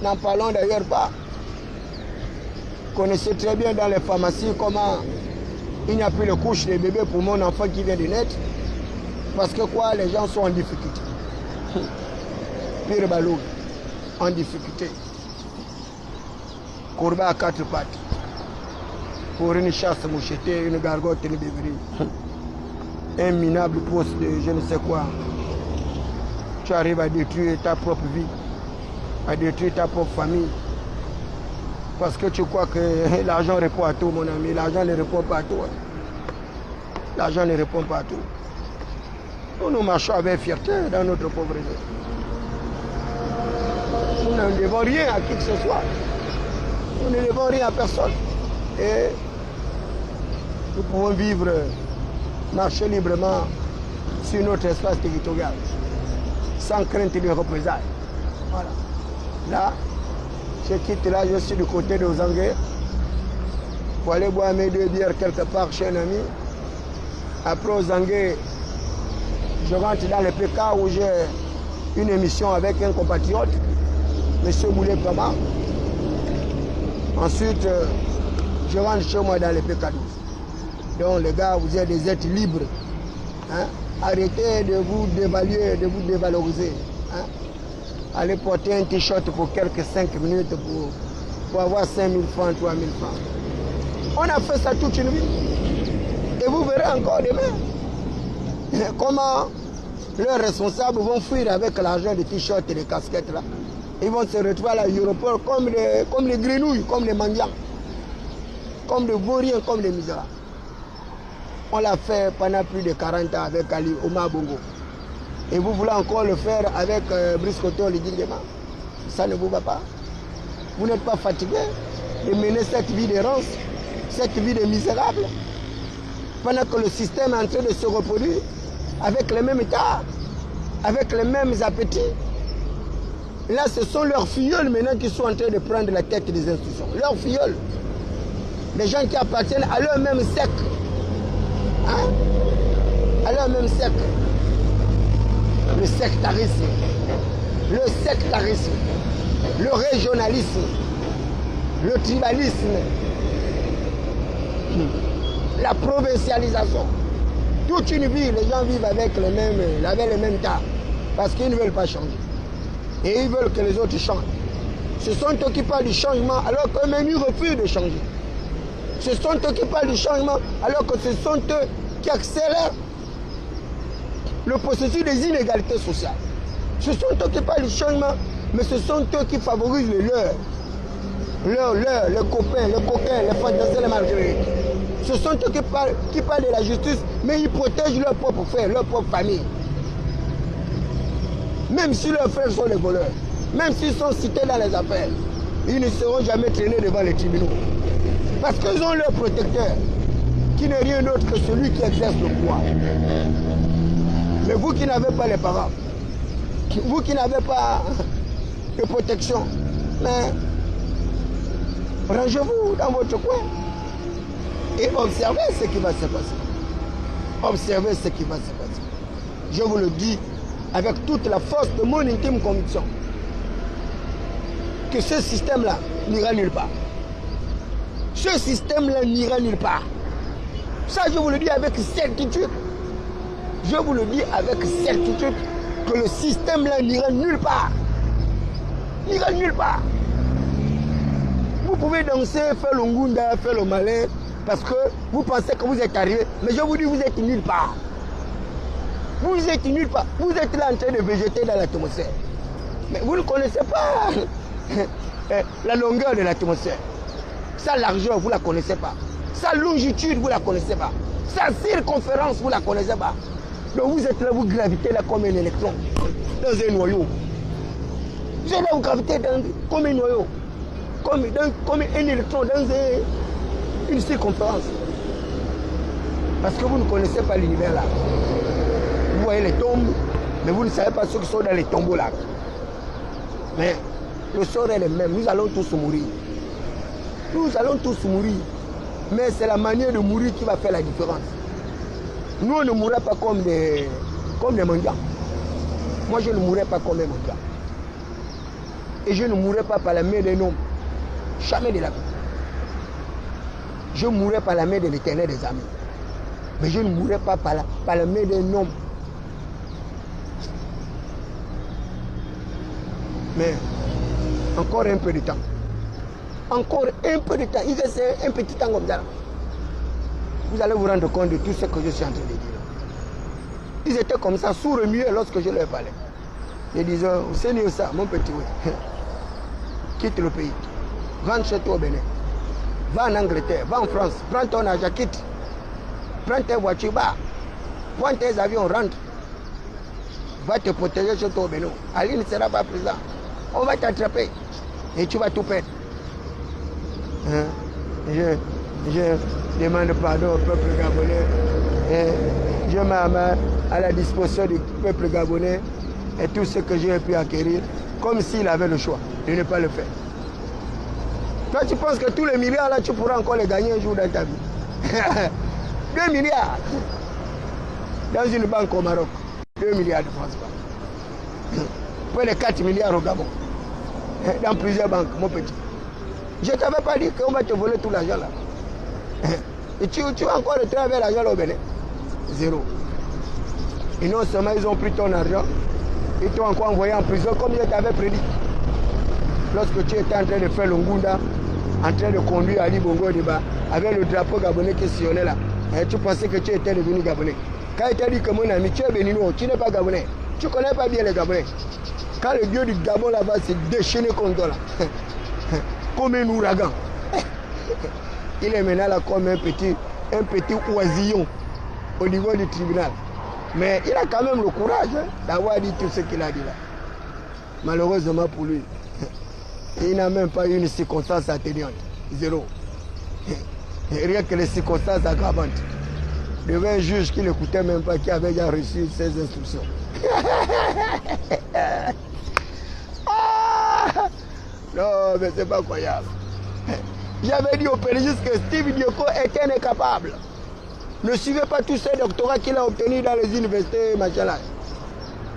n'en parlons d'ailleurs pas. Vous connaissez très bien dans les pharmacies comment il n'y a plus de couches de bébés pour mon enfant qui vient de naître. Parce que quoi, les gens sont en difficulté. Pire ballon, en difficulté. Courbé à quatre pattes. Pour une chasse mouchetée, une gargote, une bébérie. Un minable poste de je ne sais quoi. Tu arrives à détruire ta propre vie, à détruire ta propre famille. Parce que tu crois que l'argent répond à tout, mon ami. L'argent ne répond pas à tout. L'argent ne répond pas à tout. Nous marchons avec fierté dans notre pauvreté. Nous ne devons rien à qui que ce soit. Nous ne devons rien à personne. Et nous pouvons vivre, marcher librement sur notre espace territorial, sans crainte de représailles. Voilà. Là, je quitte là, je suis du côté de Ozangue pour aller boire mes 2 bières quelque part chez un ami. Après Ozangue, je rentre dans le PK où j'ai une émission avec un compatriote, M. Boulet Pama. Ensuite, je rentre chez moi dans le PK12. Donc les gars, vous êtes des êtres libres. Hein? Arrêtez de vous dévaluer, de vous dévaloriser. Hein? Allez porter un t-shirt pour quelques 5 minutes pour avoir 5 000 francs, 3 000 francs. On a fait ça toute une vie. Et vous verrez encore demain comment leurs responsables vont fuir avec l'argent des t-shirts et des casquettes là. Ils vont se retrouver à l'aéroport comme les grenouilles, comme les mendiants, comme des vauriens, comme les misérables. On l'a fait pendant plus de 40 ans avec Ali Omar Bongo. Et vous voulez encore le faire avec Brice Koto Lidingema. Ça ne vous va pas. Vous n'êtes pas fatigué de mener cette vie d'errance, cette vie de misérable, pendant que le système est en train de se reproduire avec les mêmes états, avec les mêmes appétits. Là, ce sont leurs filleuls maintenant qui sont en train de prendre la tête des institutions. Leurs filleuls. Les gens qui appartiennent à leur même secte. Hein? À leur même secte. Le sectarisme, le régionalisme, le tribalisme, la provincialisation. Toute une vie, les gens vivent avec les mêmes tas, parce qu'ils ne veulent pas changer. Et ils veulent que les autres changent. Ce sont eux qui parlent du changement, alors qu'eux-mêmes ils refusent de changer. Ce sont eux qui parlent du changement, alors que ce sont eux qui accélèrent le processus des inégalités sociales. Ce sont eux qui parlent du changement, mais ce sont eux qui favorisent les leurs, les copains, les coquins, les fantaisies, les marguerites. Ce sont eux qui parlent de la justice, mais ils protègent leurs propres frères, leur propre famille. Même si leurs frères sont les voleurs. Même s'ils sont cités dans les affaires, ils ne seront jamais traînés devant les tribunaux. Parce qu'ils ont leur protecteur, qui n'est rien d'autre que celui qui exerce le pouvoir. Mais vous qui n'avez pas les parents, vous qui n'avez pas de protection, mais rangez-vous dans votre coin et observez ce qui va se passer. Observez ce qui va se passer. Je vous le dis avec toute la force de mon intime conviction que ce système-là n'ira nulle part. Ce système-là n'ira nulle part. Ça, je vous le dis avec certitude. Je vous le dis avec certitude que le système-là n'ira nulle part. N'ira nulle part. Vous pouvez danser, faire le ngunda, faire le malin, parce que vous pensez que vous êtes arrivé. Mais je vous dis, vous êtes nulle part. Vous êtes nulle part. Vous êtes là en train de végéter dans l'atmosphère. Mais vous ne connaissez pas la longueur de l'atmosphère. Sa largeur, vous ne la connaissez pas. Sa longitude, vous ne la connaissez pas. Sa circonférence, vous ne la connaissez pas. Donc vous êtes là, vous gravitez là comme un électron dans un noyau. Vous êtes là, vous gravitez comme un noyau. Comme un électron dans une circonférence. Parce que vous ne connaissez pas l'univers là. Vous voyez les tombes, mais vous ne savez pas ceux qui sont dans les tombeaux là. Mais le sort est le même. Nous allons tous mourir. Nous allons tous mourir. Mais c'est la manière de mourir qui va faire la différence. Nous, on ne mourra pas comme des mendiants. Moi, je ne mourrai pas comme un mendiant. Et je ne mourrai pas par la main d'un homme. Jamais de la vie. Je mourrai par la main de l'Éternel des armées. Mais je ne mourrai pas par la main d'un homme. Mais encore un peu de temps. Encore un peu de temps. Il reste un petit temps comme ça. Vous allez vous rendre compte de tout ce que je suis en train de dire. Ils étaient comme ça, sourds et muets lorsque je leur parlais. Ils disaient, Seigneur, ça, mon petit, oui. Quitte le pays. Rentre chez toi au Bénin. Va en Angleterre, va en France. Prends ton argent, quitte. Prends tes voitures, va. Prends tes avions, rentre. Va te protéger chez toi au Bénin. Ali ne sera pas présent. On va t'attraper. Et tu vas tout perdre. Je demande pardon au peuple gabonais. Je mets à la disposition du peuple gabonais et tout ce que j'ai pu acquérir, comme s'il avait le choix de ne pas le faire. Toi, tu penses que tous les milliards là, tu pourras encore les gagner un jour dans ta vie. 2 milliards dans une banque au Maroc. 2 milliards de francs. Près de 4 milliards au Gabon. Dans plusieurs banques, mon petit. Je ne t'avais pas dit qu'on va te voler tout l'argent là. Et tu vas encore rentrer avec l'argent là au Bénin. Zéro. Et non seulement ils ont pris ton argent, ils t'ont encore envoyé en prison comme je t'avais prédit. Lorsque tu étais en train de faire le Ngunda, en train de conduire Ali Bongo Diba, avec le drapeau gabonais qui sillonnait là, et tu pensais que tu étais devenu gabonais. Quand il t'a dit que mon ami, tu es béninois, tu n'es pas gabonais, tu ne connais pas bien les Gabonais. Quand le dieu du Gabon là-bas s'est déchaîné contre toi là, comme un ouragan, il est maintenant là comme un petit oisillon au niveau du tribunal. Mais il a quand même le courage d'avoir dit tout ce qu'il a dit là. Malheureusement pour lui, il n'a même pas eu une circonstance atténuante. Zéro. Et rien que les circonstances aggravantes. Devant un juge qui n'écoutait même pas, qui avait déjà reçu ses instructions. Non, mais c'est pas croyable. J'avais dit au pénaliste que Steve Dioko était incapable. Ne suivez pas tous ces doctorats qu'il a obtenus dans les universités, machin là.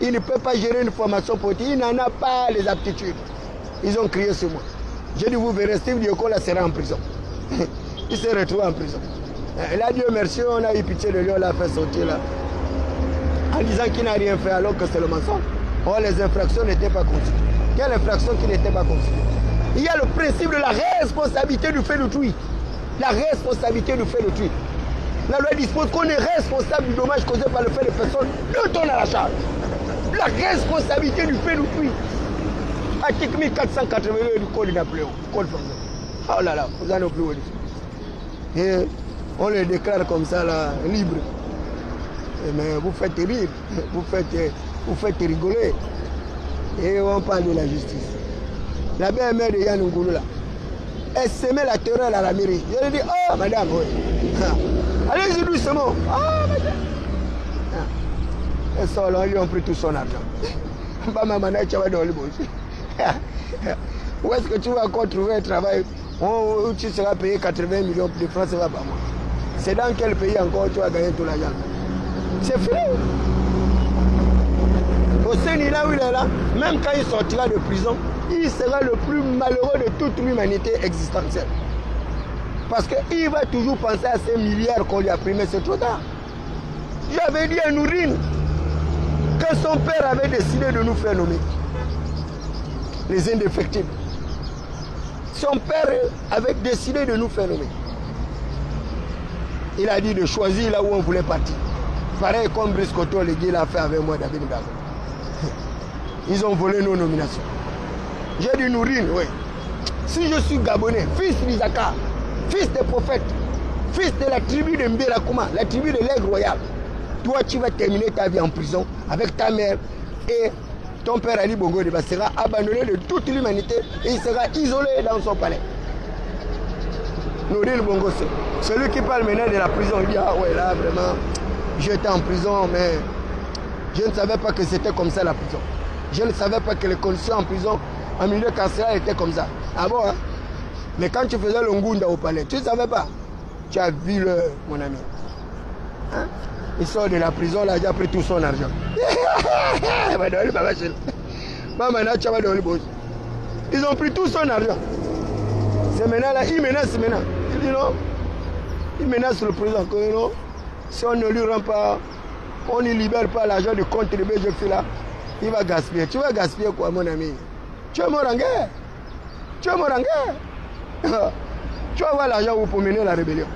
Il ne peut pas gérer une formation politique, il n'en a pas les aptitudes. Ils ont crié sur moi. J'ai dit, vous verrez, Steve Dioko là sera en prison. Il s'est retrouvé en prison. Et là, Dieu merci, on a eu pitié de lui, on l'a fait sortir là. En disant qu'il n'a rien fait alors que c'est le mensonge. Or, les infractions n'étaient pas constituées. Quelle infraction qui n'était pas constituée? Il y a le principe de la responsabilité du fait d'autrui. La responsabilité du fait d'autrui. La loi dispose qu'on est responsable du dommage causé par le fait de personnes dont on a la charge. La responsabilité du fait d'autrui. Article 1482 du Code de Napoléon, Code français. Oh là là, vous en avez plus haut. Et on le déclare comme ça là, libre. Mais vous faites rire, vous faites rigoler. Et on parle de la justice. La belle-mère de Yann Ngoulou là, elle semait la terreur à la mairie. Je lui dis, oh madame, oui. Allez-y doucement. Ah madame. Et ça, là, ils ont pris tout son argent. Tu vas dans le bouche. Où est-ce que tu vas encore trouver un travail où tu seras payé 80 millions de francs, ça va pas moi. C'est dans quel pays encore tu vas gagner tout l'argent? C'est fini. Hosseini, là où il est là, même quand il sortira de prison, il sera le plus malheureux de toute l'humanité existentielle. Parce qu'il va toujours penser à ces milliards qu'on lui a pris, mais c'est trop tard. J'avais dit à Nourine que son père avait décidé de nous faire nommer les indéfectibles. Son père avait décidé de nous faire nommer. Il a dit de choisir là où on voulait partir. Pareil comme Brice Koto, le gars l'a fait avec moi, David Ngago. Ils ont volé nos nominations. J'ai dit Nourine, oui. Si je suis Gabonais, fils d'Isaka, fils des prophètes, fils de la tribu de Mbelakuma, la tribu de l'aigle royal, toi tu vas terminer ta vie en prison avec ta mère et ton père Ali Bongo Deba sera abandonné de toute l'humanité et il sera isolé dans son palais. Nourine Bongo, celui qui parle maintenant de la prison, il dit ah ouais là vraiment, j'étais en prison mais je ne savais pas que c'était comme ça la prison. Je ne savais pas que les conditions en prison, en milieu carcéral étaient comme ça. Ah bon hein? Mais quand tu faisais le Ngunda au palais, tu ne savais pas. Tu as vu le, mon ami. Hein? Il sort de la prison, là, il a pris tout son argent. Ils ont pris tout son argent. C'est maintenant là, il menace maintenant. Il dit non. Il menace le président que non. Si on ne lui rend pas, on ne libère pas l'argent du compte de BGF là, il va gaspiller. Tu vas gaspiller quoi, mon ami? Tu es mort en guerre. Tu es mort en guerre. Tu vas avoir l'argent pour mener la rébellion.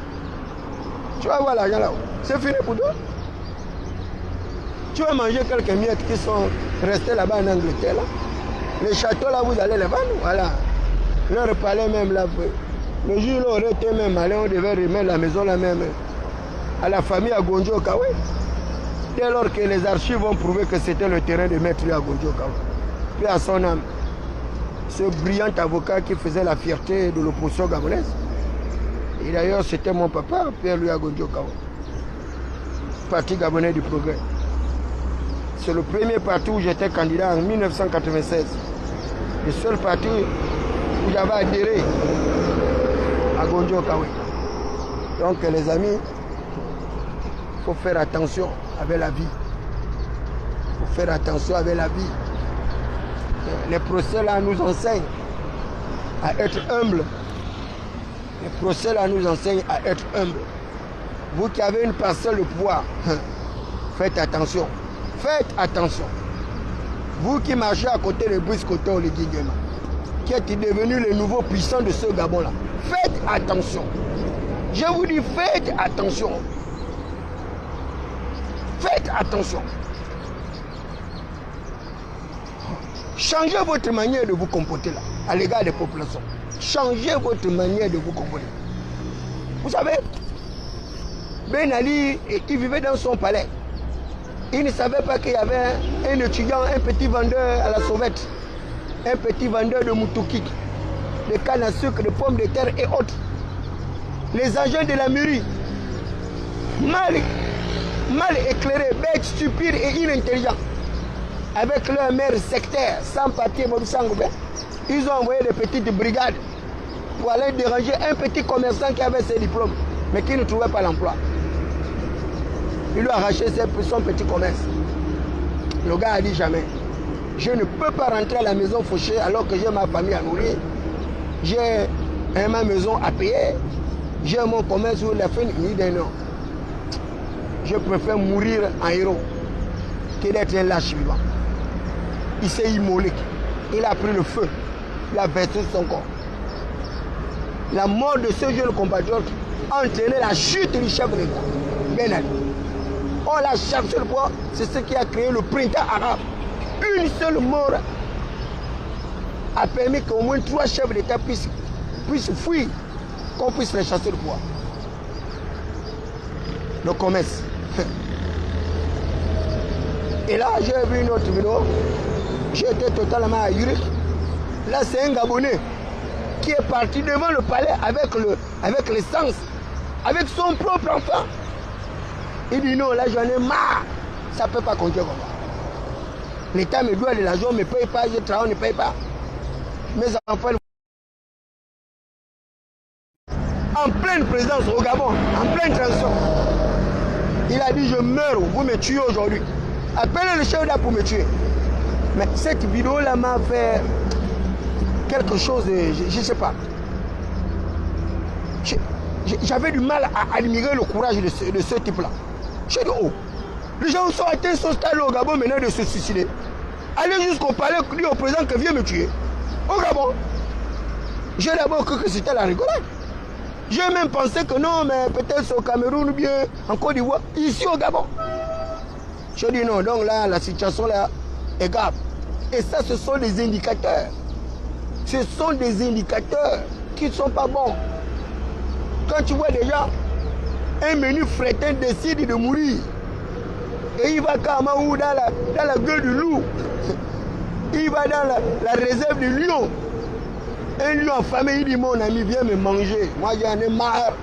Tu vas avoir l'argent là-haut. C'est fini pour toi. Tu vas manger quelques miettes qui sont restées là-bas en Angleterre. Là. Les châteaux là, vous allez les vendre. Voilà. Leur palais même là. Le jour où on aurait été même allé, on devait remettre la maison là même à la famille à Gonjo Kawe. Dès lors que les archives vont prouver que c'était le terrain de maître à Gonjo Kawe. Puis à son âme, ce brillant avocat qui faisait la fierté de l'opposition gabonaise. Et d'ailleurs, c'était mon papa, Pierre-Louis Agonjo Kawe. Parti gabonais du progrès. C'est le premier parti où j'étais candidat en 1996. Le seul parti où j'avais adhéré à Gonjo Kawe. Donc les amis, il faut faire attention avec la vie. Il faut faire attention avec la vie. Les procès là nous enseignent à être humble. Les procès là nous enseignent à être humble. Vous qui avez une parcelle de pouvoir, faites attention. Faites attention. Vous qui marchez à côté de Brice Koto, le Guiguema, qui est devenu le nouveau puissant de ce Gabon-là, faites attention. Je vous dis, faites attention. Faites attention. Changez votre manière de vous comporter là, à l'égard des populations. Changez votre manière de vous comporter. Vous savez, Ben Ali, il vivait dans son palais. Il ne savait pas qu'il y avait un étudiant, un petit vendeur à la sauvette, un petit vendeur de moutouki, de canne à sucre, de pommes de terre et autres. Les agents de la mairie, mal éclairés, bêtes, stupides et inintelligents, avec leur mère sectaire, sans papier, ils ont envoyé des petites brigades pour aller déranger un petit commerçant qui avait ses diplômes, mais qui ne trouvait pas l'emploi. Il lui a arraché son petit commerce. Le gars a dit jamais, je ne peux pas rentrer à la maison fauchée alors que j'ai ma famille à nourrir, j'ai ma maison à payer, j'ai mon commerce où la fin ni d'un an. Je préfère mourir en héros que d'être un lâche vivant. Il s'est immolé. Il a pris le feu. Il a versé son corps. La mort de ce jeune compatriote a entraîné la chute du chef de l'État, Ben Ali. On l'a cherché le poids, c'est ce qui a créé le printemps arabe. Une seule mort a permis qu'au moins 3 chefs d'État puissent fuir, qu'on puisse les chasser le poids. Le commerce. Et là, j'ai vu une autre vidéo J'ai été totalement ahuri. Là, c'est un Gabonais qui est parti devant le palais avec l'essence, avec son propre enfant. Il dit non, là j'en ai marre. Ça ne peut pas compter comme ça. L'État me doit de l'argent, ne me paye pas, je travaille, ne paye pas. Mes enfants, en pleine présence au Gabon, en pleine transition, il a dit je meurs, vous me tuez aujourd'hui. Appelez le chef d'État pour me tuer. Mais cette vidéo-là m'a fait quelque chose, je ne sais pas. J'avais du mal à admirer le courage de ce type-là. J'ai dit, oh, les gens sont atteints ce stade au Gabon maintenant de se suicider. Allez jusqu'au palais, dire au président que viens me tuer. Au Gabon. J'ai d'abord cru que c'était la rigolade. J'ai même pensé que non, mais peut-être c'est au Cameroun ou bien en Côte d'Ivoire. Ici au Gabon. J'ai dit non, donc là, la situation là est grave. Et ça, ce sont des indicateurs. Ce sont des indicateurs qui ne sont pas bons. Quand tu vois déjà un menu frétin décide de mourir, et il va carrément dans la gueule du loup, il va dans la réserve du lion. Un lion affamé, il dit mon ami, viens me manger. Moi j'en ai marre.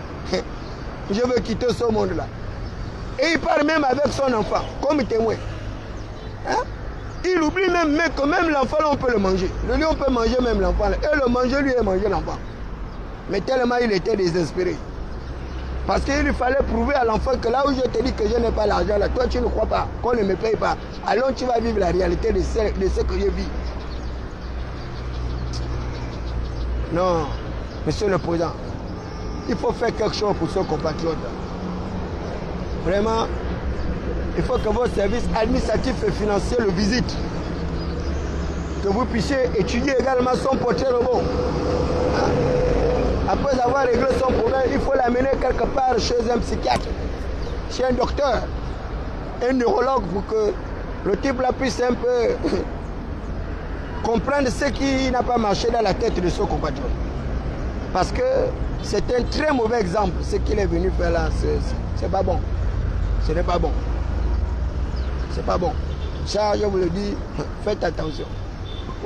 Je veux quitter ce monde-là. Et il part même avec son enfant, comme témoin. Hein? Il oublie même que même l'enfant, on peut le manger. Le lion peut manger même l'enfant. Et le manger, lui, est manger l'enfant. Mais tellement il était désespéré. Parce qu'il fallait prouver à l'enfant que là où je te dis que je n'ai pas l'argent, là, toi tu ne crois pas, qu'on ne me paye pas. Alors tu vas vivre la réalité de ce que je vis. Non, monsieur le président, il faut faire quelque chose pour ce compatriote. Vraiment, il faut que vos services administratifs et financiers le visitent. Que vous puissiez étudier également son portrait robot. Après avoir réglé son problème, il faut l'amener quelque part chez un psychiatre, chez un docteur, un neurologue pour que le type là puisse un peu comprendre ce qui n'a pas marché dans la tête de ce compatriote. Parce que c'est un très mauvais exemple. Ce qu'il est venu faire là, c'est pas bon. Ce n'est pas bon. C'est pas bon. Ça, je vous le dis, faites attention.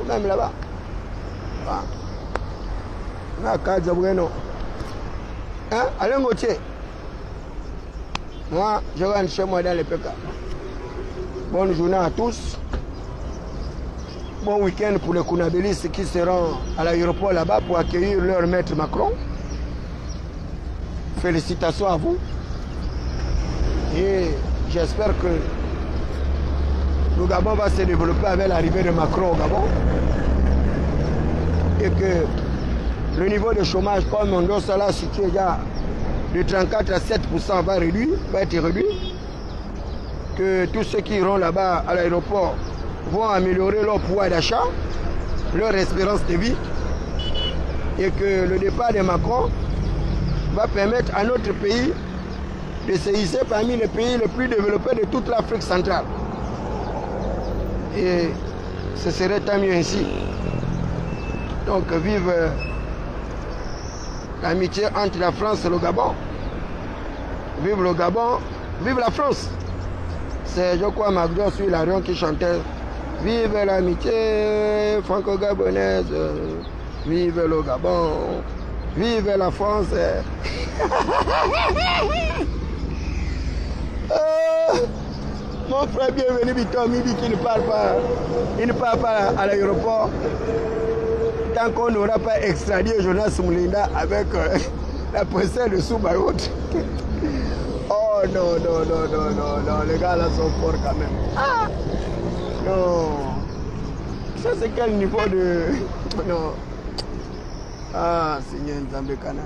Même là-bas. Voilà. Hein? Alain Gauthier. Moi, je rentre chez moi dans les PK. Bonne journée à tous. Bon week-end pour les Kounabilistes qui seront à l'aéroport là-bas pour accueillir leur maître Macron. Félicitations à vous. Et j'espère que le Gabon va se développer avec l'arrivée de Macron au Gabon. Et que le niveau de chômage, comme on doit cela situé déjà de 34 à 7% va être réduit. Que tous ceux qui iront là-bas à l'aéroport vont améliorer leur pouvoir d'achat, leur espérance de vie. Et que le départ de Macron va permettre à notre pays de se hisser parmi les pays les plus développés de toute l'Afrique centrale. Et ce serait tant mieux ainsi. Donc vive l'amitié entre la France et le Gabon. Vive le Gabon, vive la France. C'est, je crois, Magdo sur l'Arion qui chantait « Vive l'amitié franco-gabonaise, vive le Gabon, vive la France. » Mon frère bienvenu Victor me dit qu'il ne parle pas. Il ne parle pas à l'aéroport. Tant qu'on n'aura pas extradé Jonas Moulinda avec la princesse de Soubayout. Oh non, non, non, non, non, non, les gars là sont forts quand même. Ah non. Ça c'est quel niveau de... Non. Ah, Seigneur Nzambekana.